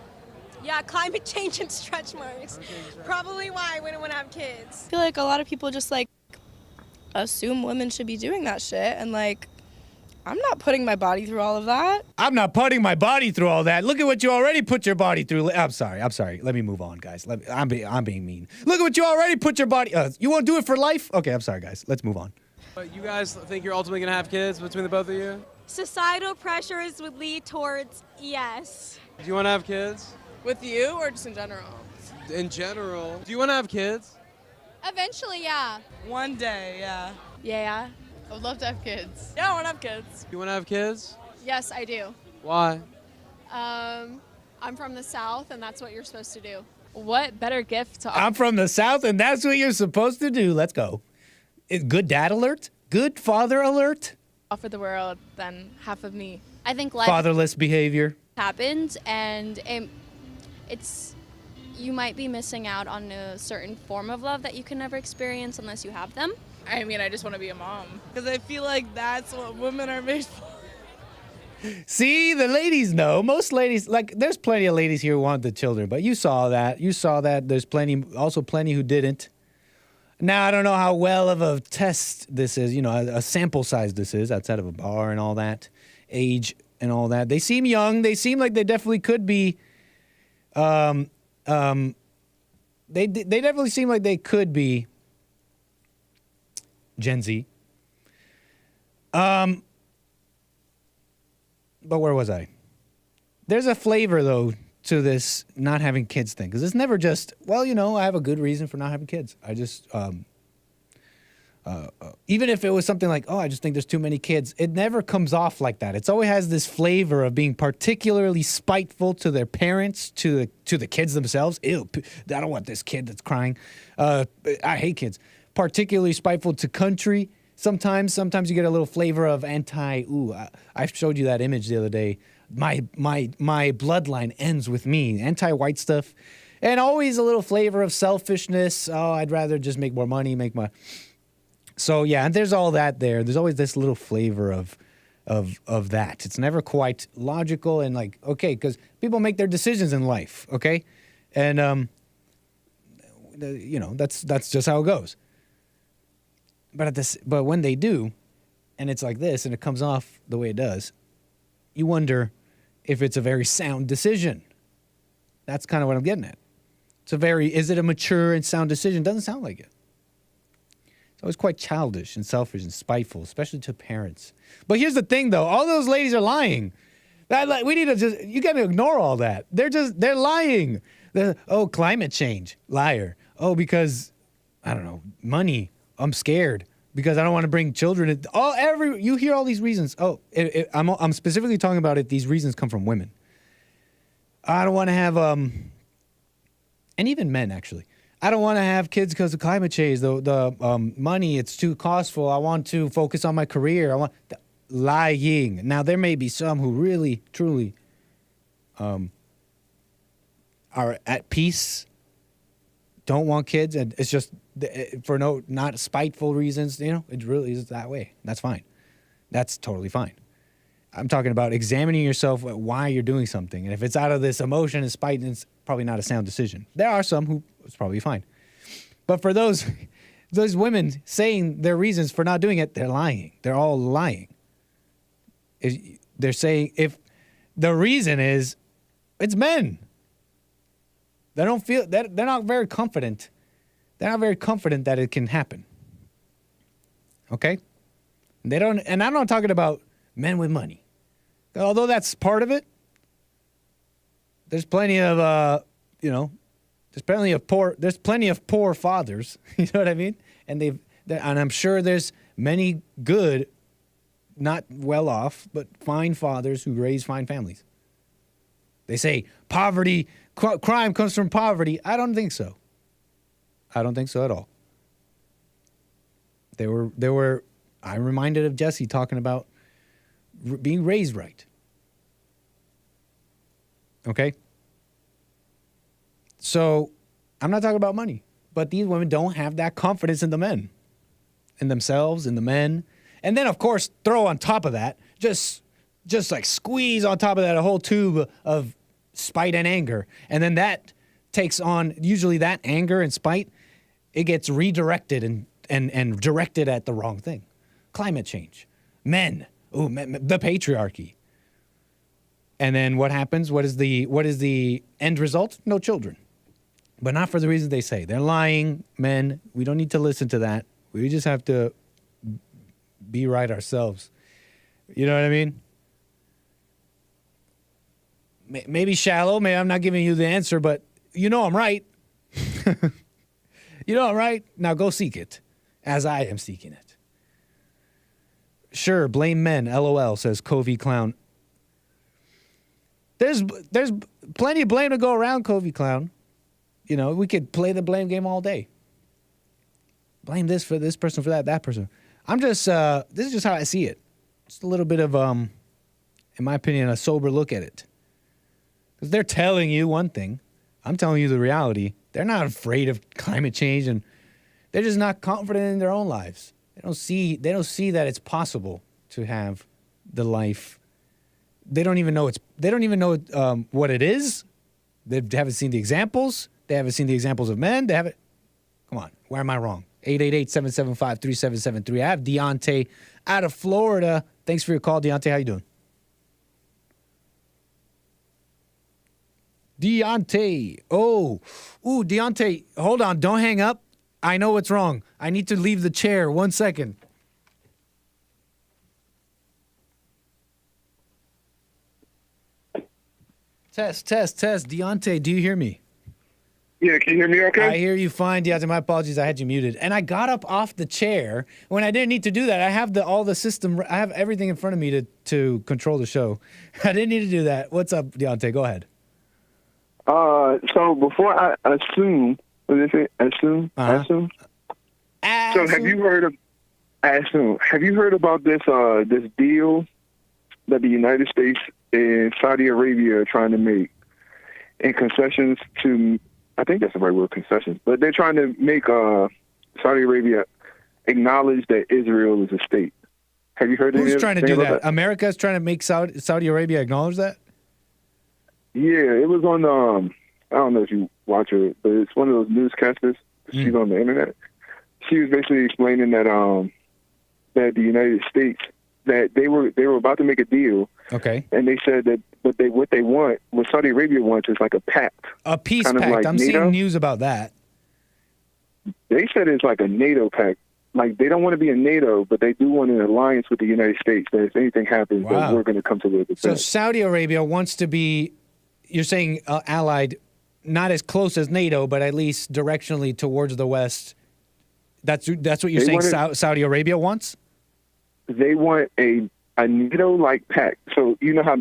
Yeah, climate change and stretch marks. Probably why I wouldn't want to have kids. I feel like a lot of people just like assume women should be doing that shit, and like I'm not putting my body through all of that. I'm not putting my body through all that. Look at what you already put your body through. I'm sorry. Let me move on, guys. I'm being mean. Look at what you already put your body... you want to do it for life? Okay, I'm sorry, guys. Let's move on. But you guys think you're ultimately going to have kids between the both of you? Societal pressures would lead towards yes. Do you want to have kids? With you or just in general? In general. Do you want to have kids? Eventually, yeah. One day, yeah. Yeah. I would love to have kids. Yeah, I want to have kids. Do you want to have kids? Yes, I do. Why? I'm from the South, and that's what you're supposed to do. What better gift to I'm from the South, and that's what you're supposed to do. Let's go. Good dad alert? Good father alert? offer the world than half of me? I think life Fatherless behavior. happens, and it's you might be missing out on a certain form of love that you can never experience unless you have them. I mean, I just want to be a mom. Because I feel like that's what women are made for. See, the ladies know. Most ladies, like, there's plenty of ladies here who want the children, but you saw that. You saw that. There's also plenty who didn't. Now, I don't know how well of a test this is, a sample size this is outside of a bar and all that, age and all that. They seem young. They seem like they definitely could be, they definitely seem like they could be Gen Z. But where was I? There's a flavor, though, to this not having kids thing. Because it's never just, well, I have a good reason for not having kids. I just, even if it was something like, oh, I just think there's too many kids, it never comes off like that. It always has this flavor of being particularly spiteful to their parents, to the kids themselves. Ew, I don't want this kid that's crying. I hate kids. Particularly spiteful to country. Sometimes you get a little flavor of I showed you that image the other day. My bloodline ends with me. Anti-white stuff. And always a little flavor of selfishness. Oh, I'd rather just make more money, So yeah, and there's all that there. There's always this little flavor of that. It's never quite logical and like, okay, because people make their decisions in life, okay? And that's just how it goes. But when they do, and it's like this, and it comes off the way it does, you wonder if it's a very sound decision. That's kind of what I'm getting at. Is it a mature and sound decision? Doesn't sound like it. It's always quite childish and selfish and spiteful, especially to parents. But here's the thing, though. All those ladies are lying. You got to ignore all that. They're lying. Climate change, liar. Oh, because, I don't know, money. I'm scared because I don't want to bring children. You hear all these reasons. I'm specifically talking about if these reasons come from women. I don't want to have, and even men actually. I don't want to have kids because of climate change. The money, it's too costful. I want to focus on my career. Lying. Now, there may be some who really, truly are at peace, don't want kids, and it's just for not spiteful reasons. It really is that way. That's fine. That's totally fine. I'm talking about examining yourself why you're doing something. And if it's out of this emotion and spite, it's probably not a sound decision. There are some who it's probably fine. But for those women saying their reasons for not doing it, they're lying. They're all lying. They're saying if the reason is it's men. They don't feel that they're not very confident. They're not very confident that it can happen. Okay? They don't, and I'm not talking about men with money. Although that's part of it. There's plenty of there's plenty of poor fathers, you know what I mean? And I'm sure there's many good, not well off, but fine fathers who raise fine families. They say poverty, crime comes from poverty. I don't think so. I don't think so at all. I'm reminded of Jesse talking about being raised right. Okay? So, I'm not talking about money, but these women don't have that confidence in the men, in themselves, in the men. And then, of course, throw on top of that, just like squeeze on top of that a whole tube of spite and anger. And then that takes on, usually that anger and spite, it gets redirected and directed at the wrong thing. Climate change. Men. The patriarchy. And then what happens? What is the end result? No children. But not for the reasons they say. They're lying, men. We don't need to listen to that. We just have to be right ourselves. You know what I mean? Maybe shallow. Maybe I'm not giving you the answer, but you know I'm right. You know I'm right. Now go seek it, as I am seeking it. Sure, blame men. LOL, says Covey Clown. There's plenty of blame to go around, Covey Clown. You know, we could play the blame game all day. Blame this for this person, for that person. I'm just, this is just how I see it. Just a little bit of, in my opinion, a sober look at it. Because they're telling you one thing. I'm telling you the reality. They're not afraid of climate change, and they're just not confident in their own lives. They don't see that it's possible to have the life. They don't even know what it is. They haven't seen the examples. They haven't seen the examples of men. Come on, where am I wrong? 888-775-3773. I have Deontay out of Florida. Thanks for your call, Deontay. How you doing? Deontay. Deontay, hold on. Don't hang up. I know what's wrong. I need to leave the chair. 1 second. Test. Deontay, do you hear me? Yeah, can you hear me okay? I hear you fine, Deontay. My apologies. I had you muted. And I got up off the chair when I didn't need to do that. I have all the system. I have everything in front of me to control the show. I didn't need to do that. What's up, Deontay? Go ahead. So before I assume, what is it? Assume? So have you heard about this deal that the United States and Saudi Arabia are trying to make in concessions to, I think that's the right word, concessions, but they're trying to make Saudi Arabia acknowledge that Israel is a state. Have you heard Who's trying to do that? America's trying to make Saudi Arabia acknowledge that? Yeah, it was on, I don't know if you watch it, but it's one of those newscasters. She's on the internet. She was basically explaining that that the United States, that they were about to make a deal. Okay. And they said that what Saudi Arabia wants is like a pact. A peace pact. Like I'm seeing news about that. They said it's like a NATO pact. Like, they don't want to be in NATO, but they do want an alliance with the United States, that if anything happens, that we're going to come to the defense. So Saudi Arabia wants to be, you're saying, allied, not as close as NATO, but at least directionally towards the West. That's what you're saying Saudi Arabia wants? They want a NATO-like pact. So you know how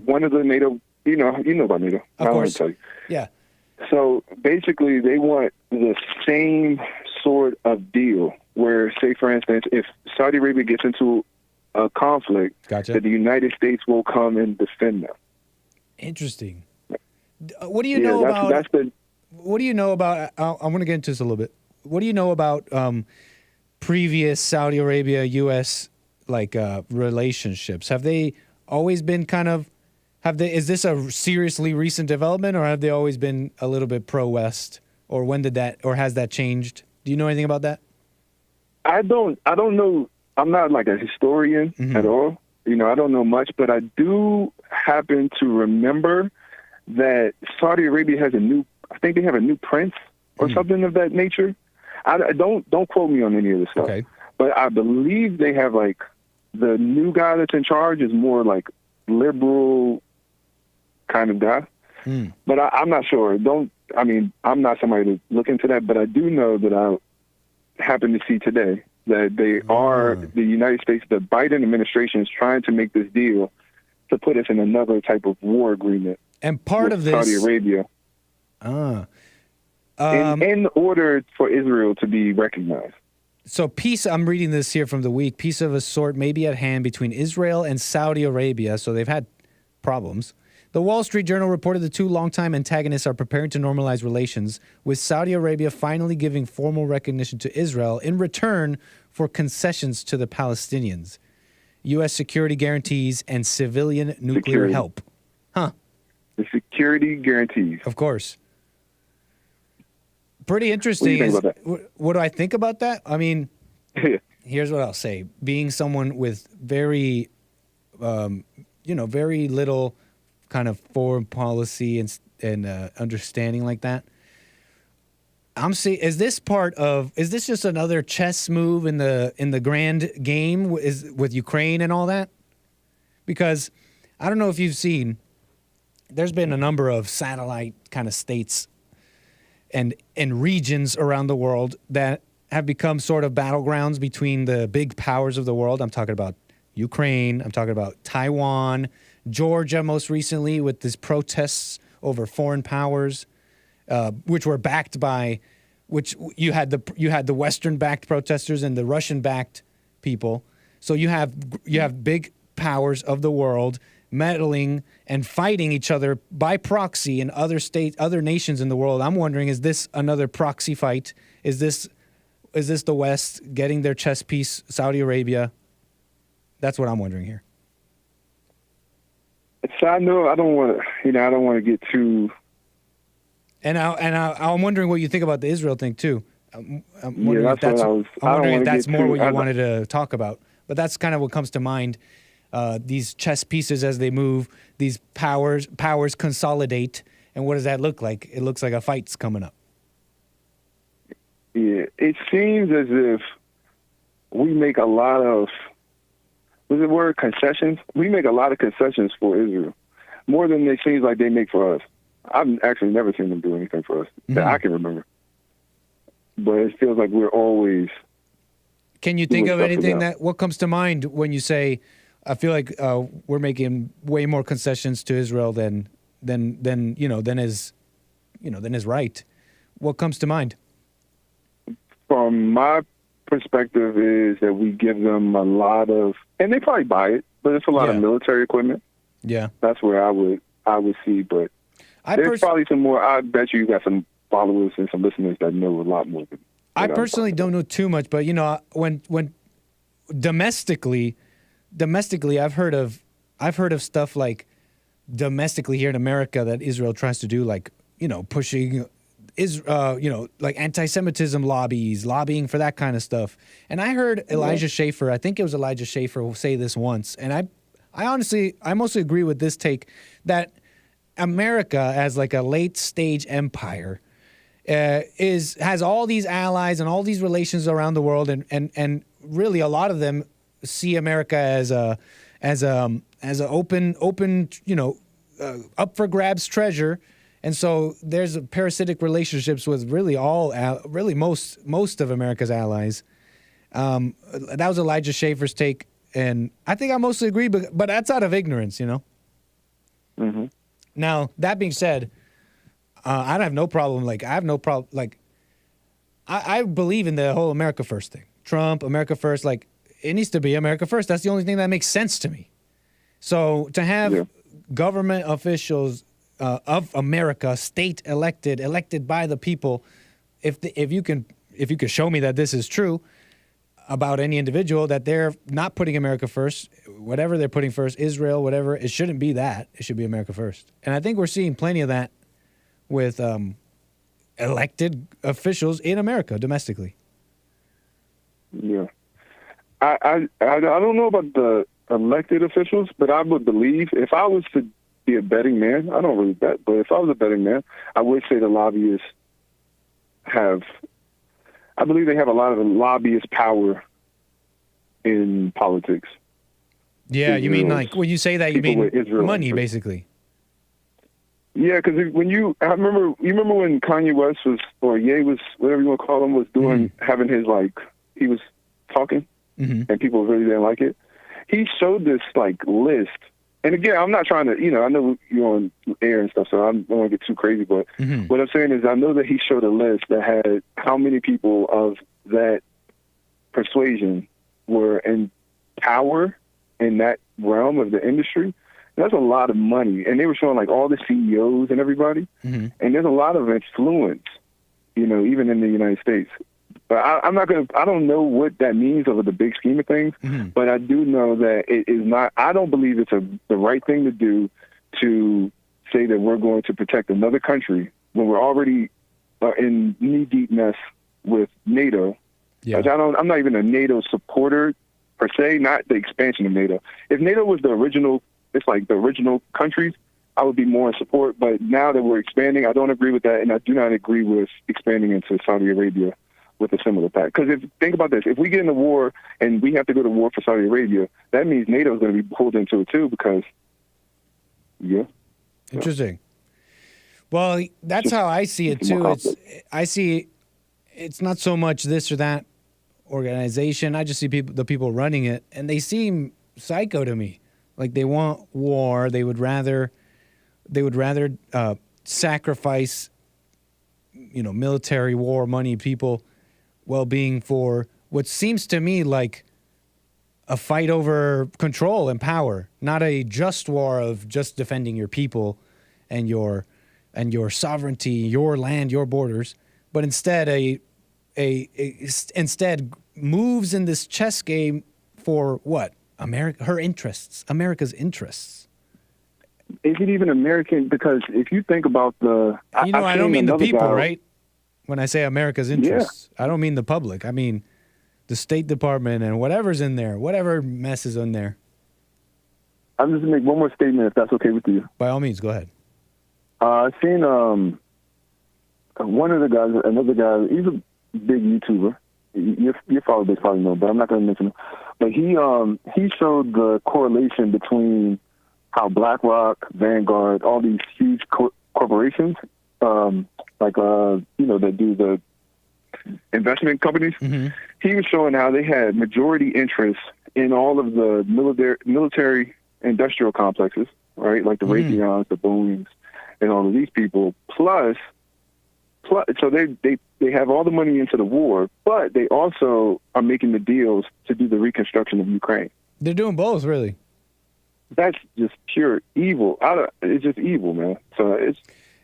one of the NATO, you know about NATO. Of course. Tell you. Yeah. So basically, they want the same sort of deal where, say, for instance, if Saudi Arabia gets into a conflict, that the United States will come and defend them. Interesting. What do you know about? What do you know about? I want to get into this a little bit. What do you know about previous Saudi Arabia-U.S. relationships? Have they always been kind of? Is this a seriously recent development, or have they always been a little bit pro-West? Or when did that? Or has that changed? Do you know anything about that? I don't know. I'm not like a historian at all. You know, I don't know much, but I do happen to remember that Saudi Arabia has I think they have a new prince or something of that nature. I don't quote me on any of this stuff. Okay. But I believe they have the new guy that's in charge is more liberal kind of guy. But I'm not sure. I'm not somebody to look into that, but I do know that I happen to see today that they are, the United States, the Biden administration is trying to make this deal to put us in another type of war agreement. And part of this, Saudi Arabia. In order for Israel to be recognized. So peace, I'm reading this here from The Week, peace of a sort may be at hand between Israel and Saudi Arabia. So they've had problems. The Wall Street Journal reported the two longtime antagonists are preparing to normalize relations, with Saudi Arabia finally giving formal recognition to Israel in return for concessions to the Palestinians, U.S. security guarantees, and civilian nuclear help. Huh. The security guarantees. Of course. Pretty interesting. What do I think about that? I mean, here's what I'll say. Being someone with very, very little kind of foreign policy and understanding like that, I'm saying, is this just another chess move in the grand game with Ukraine and all that? Because I don't know if you've seen, there's been a number of satellite kind of states and regions around the world that have become sort of battlegrounds between the big powers of the world. I'm talking about Ukraine. I'm talking about Taiwan, Georgia most recently with these protests over foreign powers, which were backed by, which you had the Western-backed protesters and the Russian-backed people. So you have big powers of the world meddling and fighting each other by proxy in other nations in the world. I'm wondering, is this another proxy fight? Is this the West getting their chess piece, Saudi Arabia? That's what I'm wondering here. I know I don't want to get too. And I'm wondering what you think about the Israel thing too. I'm wondering if that's more what you wanted to talk about. But that's kind of what comes to mind. These chess pieces as they move, these powers consolidate, and what does that look like? It looks like a fight's coming up. Yeah, it seems as if we make a lot of, what's the word, concessions? We make a lot of concessions for Israel, more than it seems like they make for us. I've actually never seen them do anything for us that I can remember. But it feels like we're always. Can you think of anything what comes to mind when you say, I feel like we're making way more concessions to Israel than is right. What comes to mind? From my perspective is that we give them a lot of, and they probably buy it, but it's a lot of military equipment. Yeah. That's where I would see, but there's probably some more. I bet you got some followers and some listeners that know a lot more. I personally don't know too much, but when domestically, I've heard of stuff like domestically here in America that Israel tries to do, like pushing like anti-Semitism lobbying for that kind of stuff. And I heard Elijah Schaffer, I think it was Elijah Schaffer, say this once, and I mostly agree with this take that America as like a late stage empire has all these allies and all these relations around the world, and really a lot of them see America as an open up for grabs treasure, and so there's parasitic relationships with really most of America's allies. That was Elijah Schaffer's take, and I think I mostly agree, but that's out of ignorance, Now that being said, I have no problem. I believe in the whole America First thing. Trump, America First, like, it needs to be America First. That's the only thing that makes sense to me. So to have government officials of America, state elected by the people, if you could show me that this is true about any individual, that they're not putting America first, whatever they're putting first, Israel, whatever, it shouldn't be that. It should be America first. And I think we're seeing plenty of that with elected officials in America domestically. Yeah. I don't know about the elected officials, but I would believe if I was to be a betting man, I don't really bet, but if I was a betting man, I would say the lobbyists I believe they have a lot of lobbyist power in politics. Yeah, you mean like when you say that, you mean money, basically. Yeah, because you remember when Kanye West was, or Ye was, whatever you want to call him, was doing, having his, like, he was talking, and people really didn't like it. He showed this, like, list. And again, I'm not trying to, I know you're on air and stuff, so I don't want to get too crazy, but what I'm saying is I know that he showed a list that had how many people of that persuasion were in power in that realm of the industry. That's a lot of money. And they were showing, like, all the CEOs and everybody. And there's a lot of influence, even in the United States. But I don't know what that means over the big scheme of things, but I do know that it is not, I don't believe it's the right thing to do to say that we're going to protect another country when we're already in knee-deep mess with NATO. Yeah. I'm not even a NATO supporter per se, not the expansion of NATO. If NATO was the original, it's like the original countries, I would be more in support. But now that we're expanding, I don't agree with that, and I do not agree with expanding into Saudi Arabia with a similar pact. Because think about this, if we get in a war and we have to go to war for Saudi Arabia, that means NATO is going to be pulled into it too because, Interesting. Well, that's how I see it too. It's not so much this or that organization. I just see the people running it, and they seem psycho to me. Like they want war. They would rather sacrifice, military war money, people well-being for what seems to me like a fight over control and power, not a just war of just defending your people and your sovereignty, your land, your borders, but instead instead moves in this chess game for what? America's interests. Is it even American? Because if you think about I don't mean the people, right? When I say America's interests, I don't mean the public. I mean the State Department and whatever's in there, whatever mess is in there. I'm just going to make one more statement, if that's okay with you. By all means, go ahead. I've seen one of the guys, another guy, he's a big YouTuber. Your father base probably know, but I'm not going to mention him. But he showed the correlation between how BlackRock, Vanguard, all these huge corporations, that do the investment companies, he was showing how they had majority interest in all of the military industrial complexes, right? Like the Raytheons, the Boeings, and all of these people. Plus, so they have all the money into the war, but they also are making the deals to do the reconstruction of Ukraine. They're doing both, really. That's just pure evil. It's just evil, man. So it's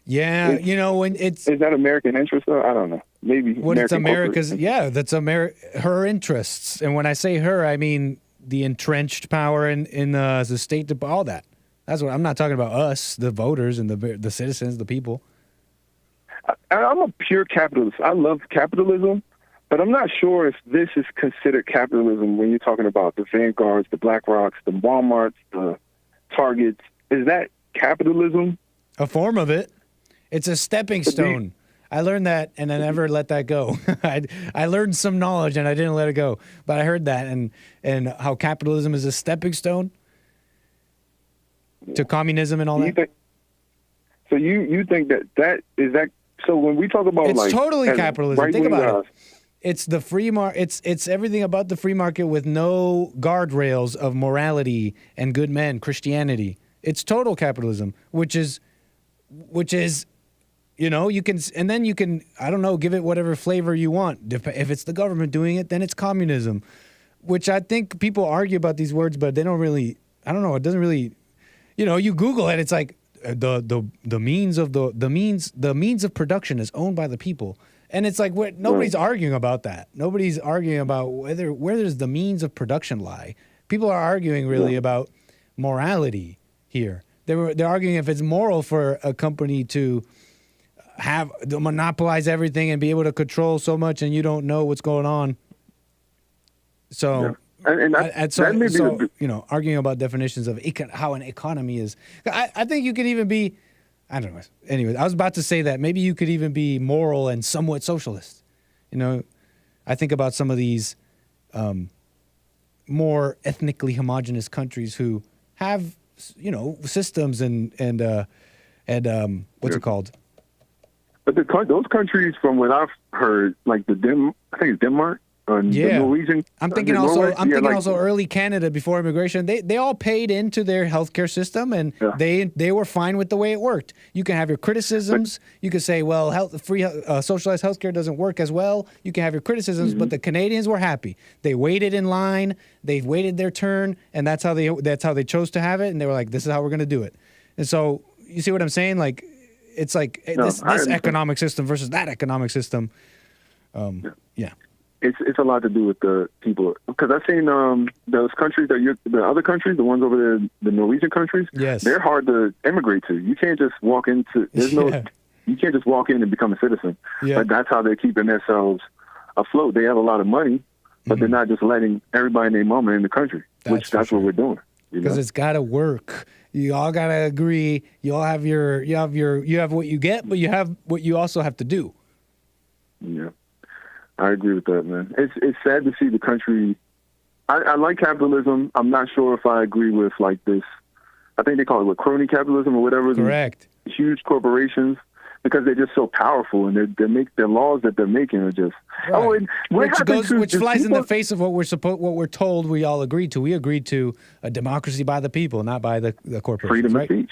when is that American interest though? I don't know. Maybe it's America's. Yeah, that's her interests. And when I say her, I mean the entrenched power in the state, all that. That's what I'm not talking about. Us, the voters and the citizens, the people. I'm a pure capitalist. I love capitalism, but I'm not sure if this is considered capitalism when you're talking about the Vanguards, the BlackRocks, the Walmarts, the Targets. Is that capitalism? A form of it. It's a stepping stone. I learned that, and I never let that go. I learned some knowledge, and I didn't let it go. But I heard that, and how capitalism is a stepping stone to communism and all that. So you think that is that? So when we talk about it's totally capitalism. Think about it. It's the free market. It's everything about the free market with no guardrails of morality and good men, Christianity. It's total capitalism, which is You know, you can, and then you can, I don't know, give it whatever flavor you want. If it's the government doing it, then it's communism, which I think people argue about these words, but they don't really, I don't know, it doesn't really, you know, you Google it, it's like the means of production is owned by the people. And it's like, nobody's arguing about that. Nobody's arguing about where does the means of production lie. People are arguing really about morality here. They're arguing if it's moral for a company to monopolize everything and be able to control so much, and you don't know what's going on. So, you know, arguing about definitions of how an economy is. I think you could even be, I don't know. Anyways, I was about to say that maybe you could even be moral and somewhat socialist. You know, I think about some of these more ethnically homogenous countries who have, you know, systems and what's it called? But those countries, from what I've heard, like I think it's Denmark, the Norwegian. I'm thinking also early Canada before immigration. They all paid into their healthcare system, and they were fine with the way it worked. You can have your criticisms. You could say, well, socialized healthcare doesn't work as well. You can have your criticisms, but the Canadians were happy. They waited in line. They waited their turn, and that's how they chose to have it. And they were like, this is how we're going to do it. And so you see what I'm saying? Like, it's like this economic system versus that economic system. Yeah. It's a lot to do with the people, because I've seen those countries the other countries, the ones over there, the Norwegian countries. Yes, they're hard to immigrate to. You can't just walk into. You can't just walk in and become a citizen. Yeah. But that's how they're keeping themselves afloat. They have a lot of money, but they're not just letting everybody and their mama in the country. That's what we're doing. Because it's got to work. You all got to agree. You all have you have what you get, but you have what you also have to do. Yeah. I agree with that, man. It's sad to see the country. I like capitalism. I'm not sure if I agree with like this. I think they call it crony capitalism or whatever. Correct. These huge corporations, because they're just so powerful, and their laws that they're making are just. Right. Which flies in the face of what we're told we all agreed to. We agreed to a democracy by the people, not by the corporations. Freedom of speech.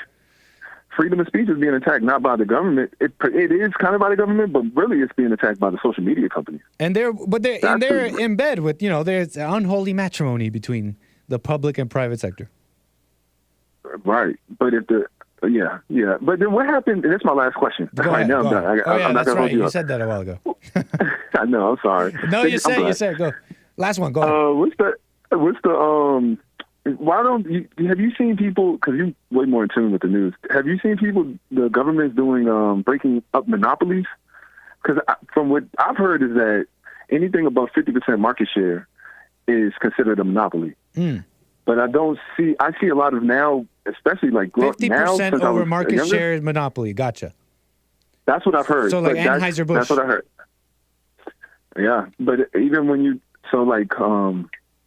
Freedom of speech is being attacked not by the government. It is kind of by the government, but really it's being attacked by the social media companies. And they're in bed with, you know, there's unholy matrimony between the public and private sector. Right, but But then what happened? And that's my last question. Go ahead, now I'm done. I'm not that's gonna right. hold you You up. said that a while ago. I know. I'm sorry. No, you said go. Last one. Go ahead. Why don't you, have you seen people, because you're way more in tune with the news, have you seen people, the government's doing, breaking up monopolies? Because from what I've heard is that anything above 50% market share is considered a monopoly. But I see a lot of now, especially like 50% over market share is monopoly. Gotcha. That's what I've heard. So like Anheuser-Busch. That's what I heard. Yeah, but even when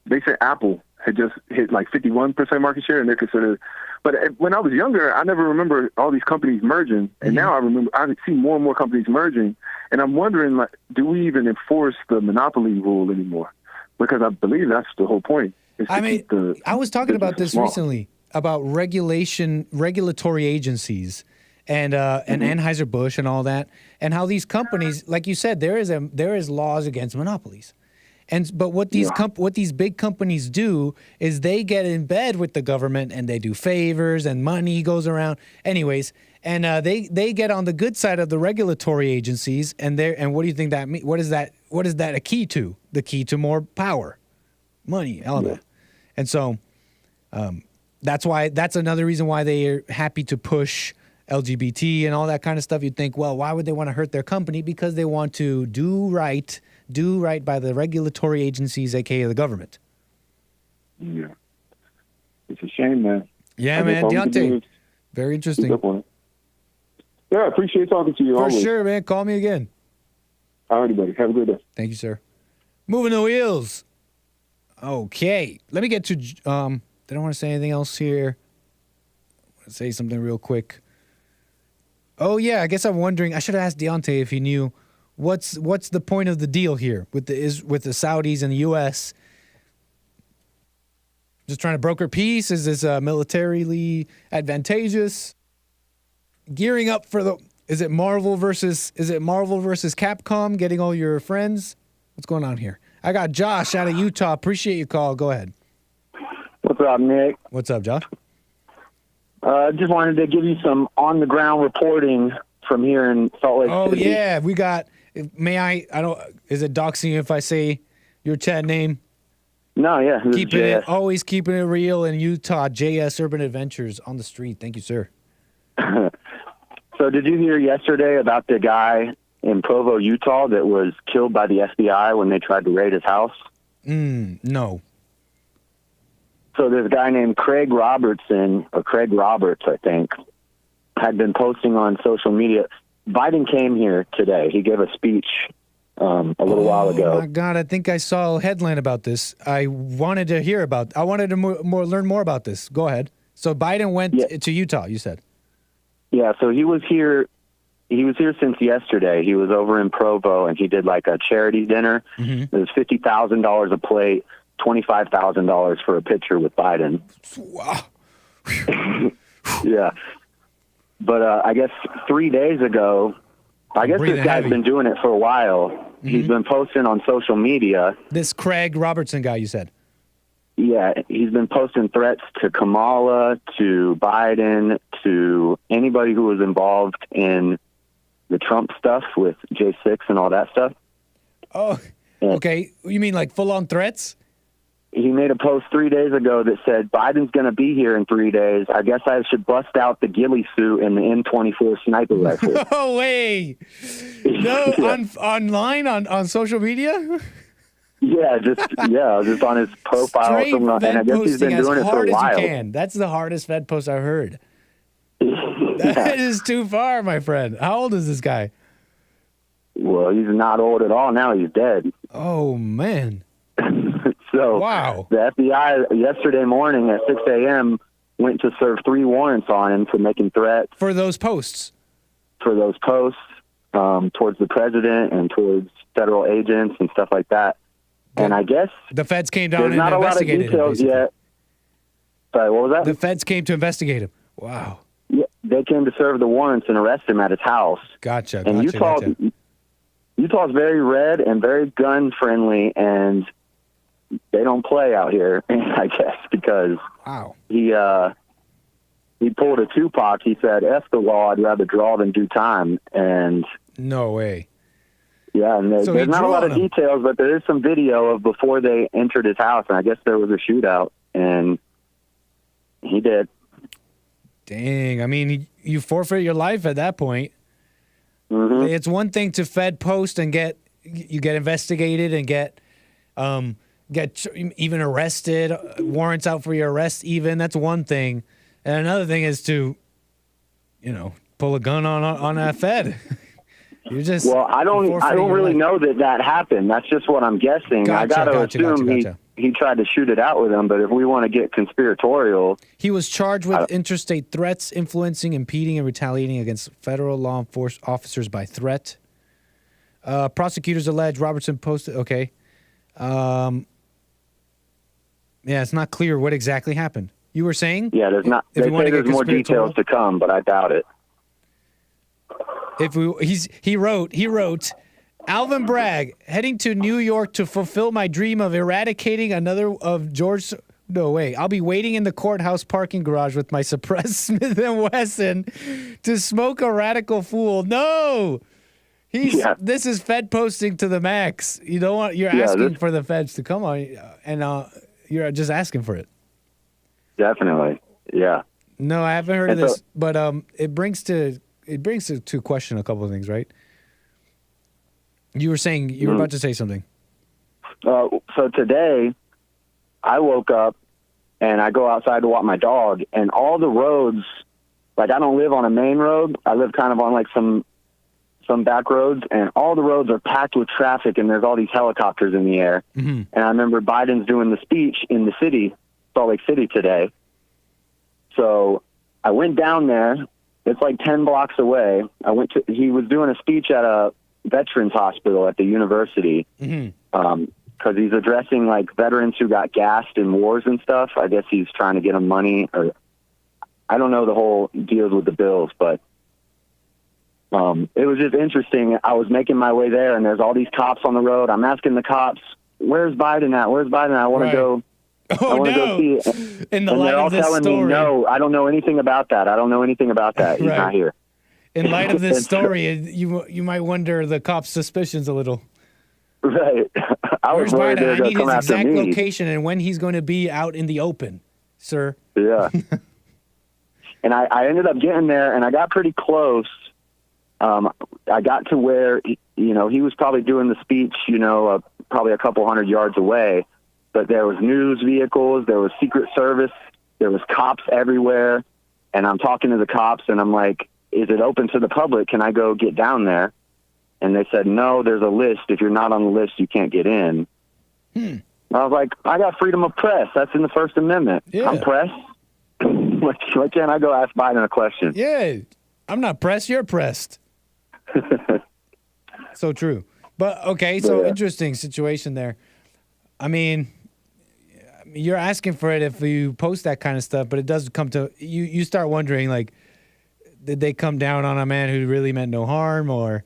they say Apple had just hit like 51% market share, and they're considered. But when I was younger, I never remember all these companies merging, and now I see more and more companies merging, and I'm wondering, like, do we even enforce the monopoly rule anymore? Because I believe that's the whole point. I was talking about this recently about regulatory agencies, and Anheuser-Busch and all that, and how these companies, like you said, there is laws against monopolies. But what these big companies do is they get in bed with the government, and they do favors, and money goes around. Anyways, and they get on the good side of the regulatory agencies, and what do you think that means? What is that a key to? The key to more power, money, all that. And so that's another reason why they are happy to push LGBT and all that kind of stuff. You'd think, well, why would they want to hurt their company? Because they want to do right by the regulatory agencies, aka the government. Yeah, it's a shame, man. Yeah, man, Deontay, very interesting. Yeah, I appreciate talking to you. For always. Sure, man. Call me again. All right, buddy. Have a good day. Thank you, sir. Moving the wheels. Okay, let me get to. Did I want to say anything else here? I want to say something real quick. Oh yeah, I guess I'm wondering. I should have asked Deontay if he knew. What's the point of the deal here with the Saudis and the U.S.? Just trying to broker peace? Is this militarily advantageous? Gearing up for Is it Marvel versus Capcom? Getting all your friends? What's going on here? I got Josh out of Utah. Appreciate your call. Go ahead. What's up, Nick? What's up, Josh? Just wanted to give you some on-the-ground reporting from here in Salt Lake City. Oh, yeah. We got, is it doxing if I say your chat name? No, yeah. Always keeping it real in Utah. JS Urban Adventures on the street. Thank you, sir. So did you hear yesterday about the guy in Provo, Utah that was killed by the FBI when they tried to raid his house? No. So this guy named Craig Robertson, or Craig Roberts, I think, had been posting on social media. Biden came here today. He gave a speech a little while ago. Oh, my God. I think I saw a headline about this. I wanted to learn more about this. Go ahead. So Biden went to Utah, you said? Yeah, so he was here since yesterday. He was over in Provo, and he did like a charity dinner. It was $50,000 a plate, $25,000 for a picture with Biden. Wow. Yeah. But I guess 3 days ago, this guy's been doing it for a while. He's been posting on social media. This Craig Robertson guy, you said? Yeah, he's been posting threats to Kamala, to Biden, to anybody who was involved in the Trump stuff with J6 and all that stuff. Oh, okay. You mean like full-on threats? He made a post 3 days ago that said, Biden's going to be here in 3 days. I guess I should bust out the ghillie suit and the M24 sniper rifle. No way. No, online, on social media? Yeah, just on his profile. And I guess he's been doing it for a while. As you can. That's the hardest Fed post I've heard. That is too far, my friend. How old is this guy? Well, he's not old at all now. He's dead. Oh, man. So wow. The FBI yesterday morning at 6 a.m. went to serve 3 warrants on him for making threats. For those posts? For those posts towards the president and towards federal agents and stuff like that. And I guess the feds came down and investigated him. There's not a lot of details yet. Sorry, what was that? The feds came to investigate him. Wow. Yeah, they came to serve the warrants and arrest him at his house. Gotcha. And Utah's very red and very gun friendly, and they don't play out here, I guess, because he pulled a Tupac. He said, "F the law, I'd rather draw than do time." And no way. Yeah, and there's not a lot of details, but there is some video of before they entered his house, and I guess there was a shootout, and he did. Dang, I mean, you forfeit your life at that point. It's one thing to Fed post and get investigated and get even arrested, warrants out for your arrest even. That's one thing. And another thing is to, pull a gun on a Fed. You're just I don't really know that happened. That's just what I'm guessing. I got to assume he tried to shoot it out with him, but if we want to get conspiratorial... He was charged with interstate threats, influencing, impeding, and retaliating against federal law enforcement officers by threat. Prosecutors allege Robertson posted... Okay. Yeah, it's not clear what exactly happened. You were saying? Yeah, there's not... They say there's more details to come, but I doubt it. He wrote, Alvin Bragg, heading to New York to fulfill my dream of eradicating another of George... No, wait. I'll be waiting in the courthouse parking garage with my suppressed Smith & Wesson to smoke a radical fool. No! This is Fed posting to the max. You don't want... You're asking for the Feds to come on, and you're just asking for it. Definitely, yeah. No, I haven't heard of this, but it brings to question a couple of things, right? You were saying you were about to say something. So today, I woke up and I go outside to walk my dog, and all the roads, like I don't live on a main road. I live kind of on like some back roads, and all the roads are packed with traffic, and there's all these helicopters in the air. And I remember Biden's doing the speech in the city, Salt Lake City today. So I went down there. It's like 10 blocks away. He was doing a speech at a veterans hospital at the university because he's addressing like veterans who got gassed in wars and stuff. I guess he's trying to get them money, or I don't know the whole deals with the bills, but It was just interesting. I was making my way there, and there's all these cops on the road. I'm asking the cops, "Where's Biden at? Where's Biden at? I want to go. I want to go see it." In the and light they're all of this telling story, me, "No, I don't know anything about that. I don't know anything about that. He's not here." In light of this story, you might wonder the cops' suspicions a little. Right. I was Where's worried Biden? they were I going need to come his after exact me. location and when he's going to be out in the open, sir. Yeah. And I ended up getting there, and I got pretty close. I got to where, he was probably doing the speech, probably a couple hundred yards away. But there was news vehicles, there was Secret Service, there was cops everywhere. And I'm talking to the cops, and I'm like, "Is it open to the public? Can I go get down there?" And they said, "No, there's a list. If you're not on the list, you can't get in." I was like, "I got freedom of press. That's in the First Amendment. I'm pressed. Why can't I go ask Biden a question?" Yeah, I'm not pressed. You're pressed. So true. But, okay, so interesting situation there. I mean, you're asking for it if you post that kind of stuff, but it does come to, you start wondering, like, did they come down on a man who really meant no harm or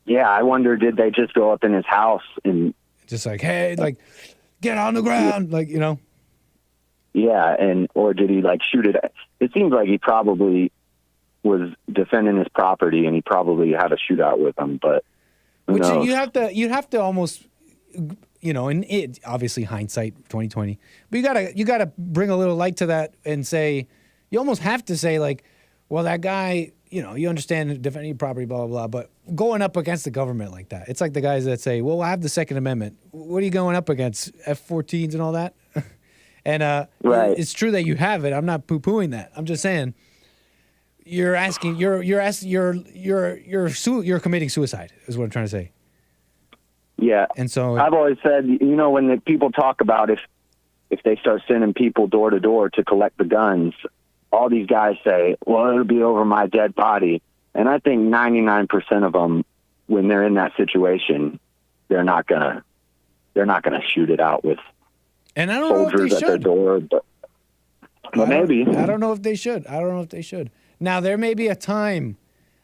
Yeah, I wonder, did they just go up in his house and just like, "Hey, like, get on the ground," like, Yeah, or did he like shoot it? It seems like he probably was defending his property, and he probably had a shootout with him. But who knows? you have to almost, and it obviously hindsight 2020, but you gotta bring a little light to that and say, you almost have to say, like, well, that guy, you understand defending your property, blah blah blah, but going up against the government like that, it's like the guys that say, "Well, I have the Second Amendment." What are you going up against? F-14s and all that? And it's true that you have it. I'm not poo-pooing that. I'm just saying you're committing suicide is what I'm trying to say. Yeah. And so I've always said, when the people talk about if they start sending people door to door to collect the guns, all these guys say, "Well, it'll be over my dead body." And I think 99% of them, when they're in that situation, they're not gonna shoot it out with and I don't know if they soldiers at their door. But maybe. I don't know if they should. Now, there may be a time.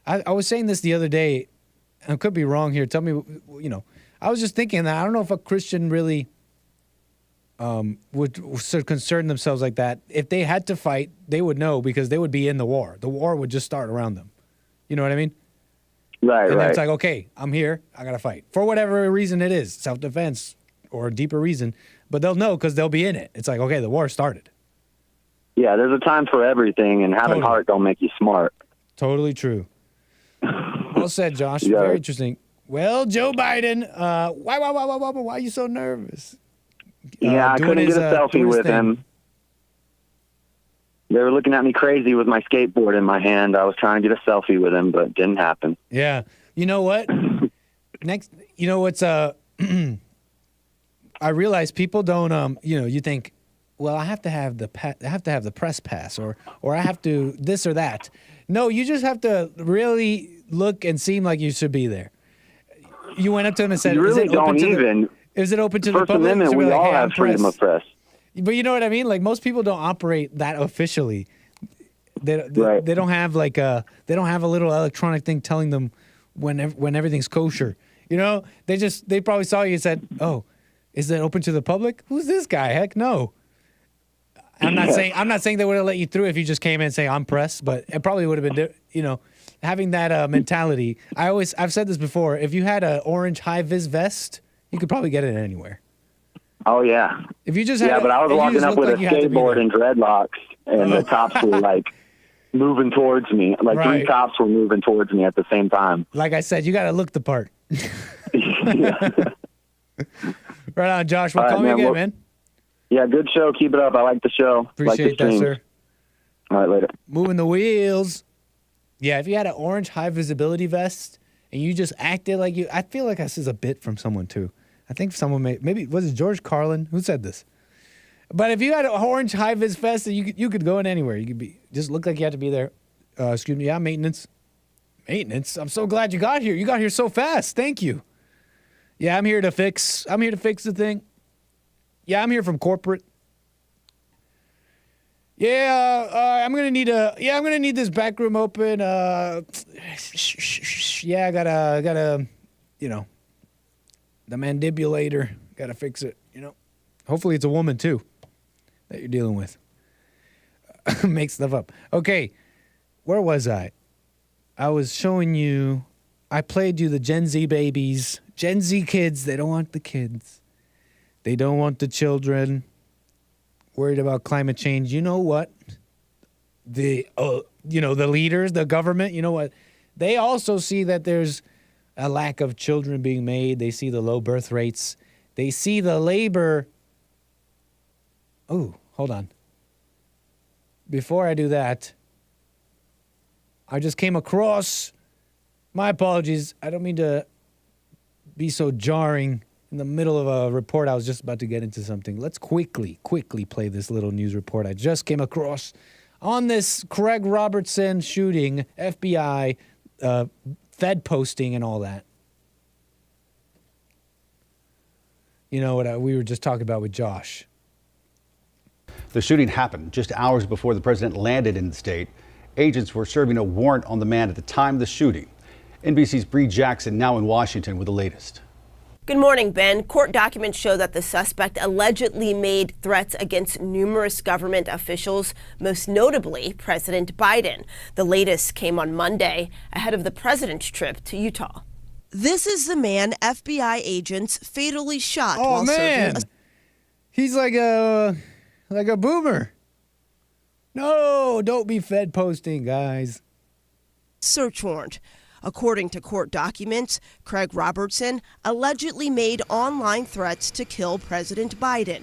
I was saying this the other day. I could be wrong here. Tell me, I was just thinking that I don't know if a Christian really would sort of concern themselves like that. If they had to fight, they would know because they would be in the war. The war would just start around them. You know what I mean? Right, and right. It's like, okay, I'm here. I got to fight. For whatever reason it is, self-defense or a deeper reason. But they'll know because they'll be in it. It's like, okay, the war started. Yeah, there's a time for everything, and having heart don't make you smart. Totally true. Well said, Josh. Very interesting. Well, Joe Biden, why are you so nervous? Yeah, I couldn't get a selfie with him. They were looking at me crazy with my skateboard in my hand. I was trying to get a selfie with him, but it didn't happen. Yeah. You know what? I realize people don't, you think, well, I have to have the press pass or I have to this or that. No, you just have to really look and seem like you should be there. You went up to him and said, "You really don't even." Is it open to the First public? Amendment, we all have freedom of press. But you know what I mean? Like, most people don't operate that officially. They don't have they don't have a little electronic thing telling them when everything's kosher. They probably saw you and said, "Oh, is that open to the public? Who's this guy? Heck no." I'm not saying they would have let you through if you just came in and say I'm press, but it probably would have been having that mentality. I've said this before. If you had an orange high vis vest, you could probably get it anywhere. Oh yeah. If you just but I was walking up with a skateboard and dreadlocks, and the cops were like moving towards me. Like 3 cops were moving towards me at the same time. Like I said, you got to look the part. Right on, Josh. Well, call me again, man. Yeah, good show. Keep it up. I like the show. Appreciate that, sir. All right, later. Moving the wheels. Yeah, if you had an orange high visibility vest and you just acted like you, I feel like this is a bit from someone too. I think someone maybe was it George Carlin who said this. But if you had an orange high vis vest, you could go in anywhere. You could just look like you had to be there. Excuse me, maintenance. Maintenance. I'm so glad you got here. You got here so fast. Thank you. Yeah, I'm here to fix the thing. Yeah, I'm here from corporate. Yeah, I'm gonna need this back room open. Yeah, I gotta, the mandibulator, gotta fix it. Hopefully it's a woman too that you're dealing with. Make stuff up. Okay, where was I? I was showing you. I played you the Gen Z babies, Gen Z kids. They don't want the kids. They don't want the children. Worried about climate change. You know what? The leaders, the government, you know what? They also see that there's a lack of children being made. They see the low birth rates. They see the labor. Oh, hold on. Before I do that, I just came across, my apologies. I don't mean to be so jarring. In the middle of a report, I was just about to get into something. Let's quickly play this little news report I just came across on this Craig Robertson shooting, FBI, Fed posting and all that. You know what we were just talking about with Josh. The shooting happened just hours before the president landed in the state. Agents were serving a warrant on the man at the time of the shooting. NBC's Bree Jackson now in Washington with the latest. Good morning, Ben. Court documents show that the suspect allegedly made threats against numerous government officials, most notably President Biden. The latest came on Monday ahead of the president's trip to Utah. This is the man FBI agents fatally shot while serving He's like a boomer. No, don't be Fed posting, guys. Search warrant. According to court documents, Craig Robertson allegedly made online threats to kill President Biden,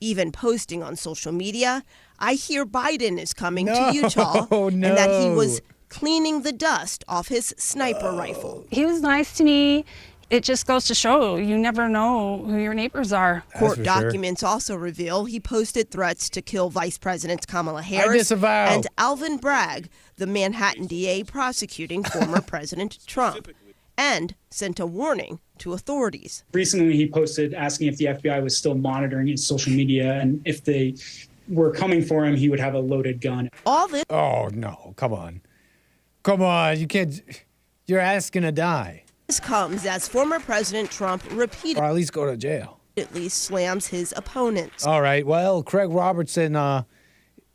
even posting on social media, "I hear Biden is coming to Utah," and that he was cleaning the dust off his sniper rifle. He was nice to me. It just goes to show you never know who your neighbors are. Court documents also reveal he posted threats to kill Vice President Kamala Harris and Alvin Bragg, the Manhattan DA prosecuting former President Trump, and sent a warning to authorities. Recently, he posted asking if the FBI was still monitoring his social media, and if they were coming for him, he would have a loaded gun. All this. Oh, no. Come on. Come on. You can't. You're asking to die. This comes as former President Trump repeatedly, or at least go to jail, slams his opponents. All right. Well, Craig Robertson,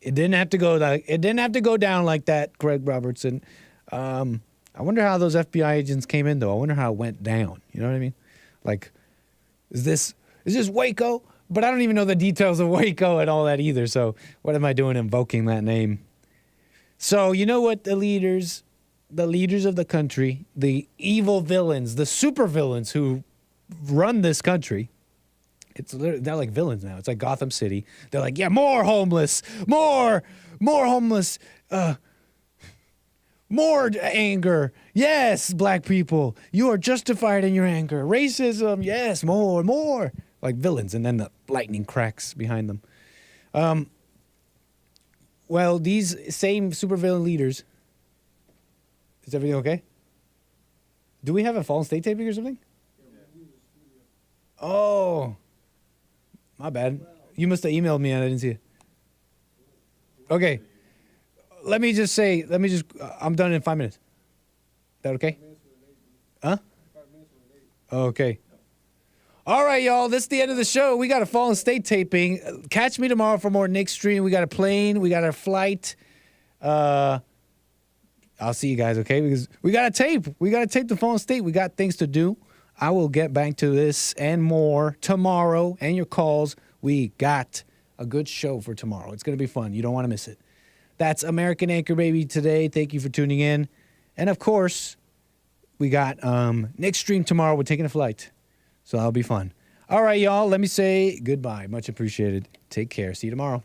it didn't have to go down like that, Craig Robertson. I wonder how those FBI agents came in, though. I wonder how it went down. You know what I mean? Like, is this Waco? But I don't even know the details of Waco and all that either. So what am I doing invoking that name? So you know what the leaders of the country, the evil villains, the super villains who run this country, they're like villains now. It's like Gotham City. They're like, yeah, more homeless, more homeless, more anger. Yes, black people, you are justified in your anger. Racism, yes, more. Like villains, and then the lightning cracks behind them. Well, these same supervillain leaders. Is everything okay? Do we have a fallen state taping or something? Oh, my bad. You must have emailed me and I didn't see it. Okay. I'm done in 5 minutes. Is that okay? Huh? Okay. All right, y'all. This is the end of the show. We got a fallen state taping. Catch me tomorrow for more Nick Stream. We got a plane. We got a flight. I'll see you guys, okay? Because we got to tape. We got to tape the fallen state. We got things to do. I will get back to this and more tomorrow and your calls. We got a good show for tomorrow. It's going to be fun. You don't want to miss it. That's American Anchor Baby today. Thank you for tuning in. And, of course, we got Nick Stream tomorrow. We're taking a flight. So that'll be fun. All right, y'all. Let me say goodbye. Much appreciated. Take care. See you tomorrow.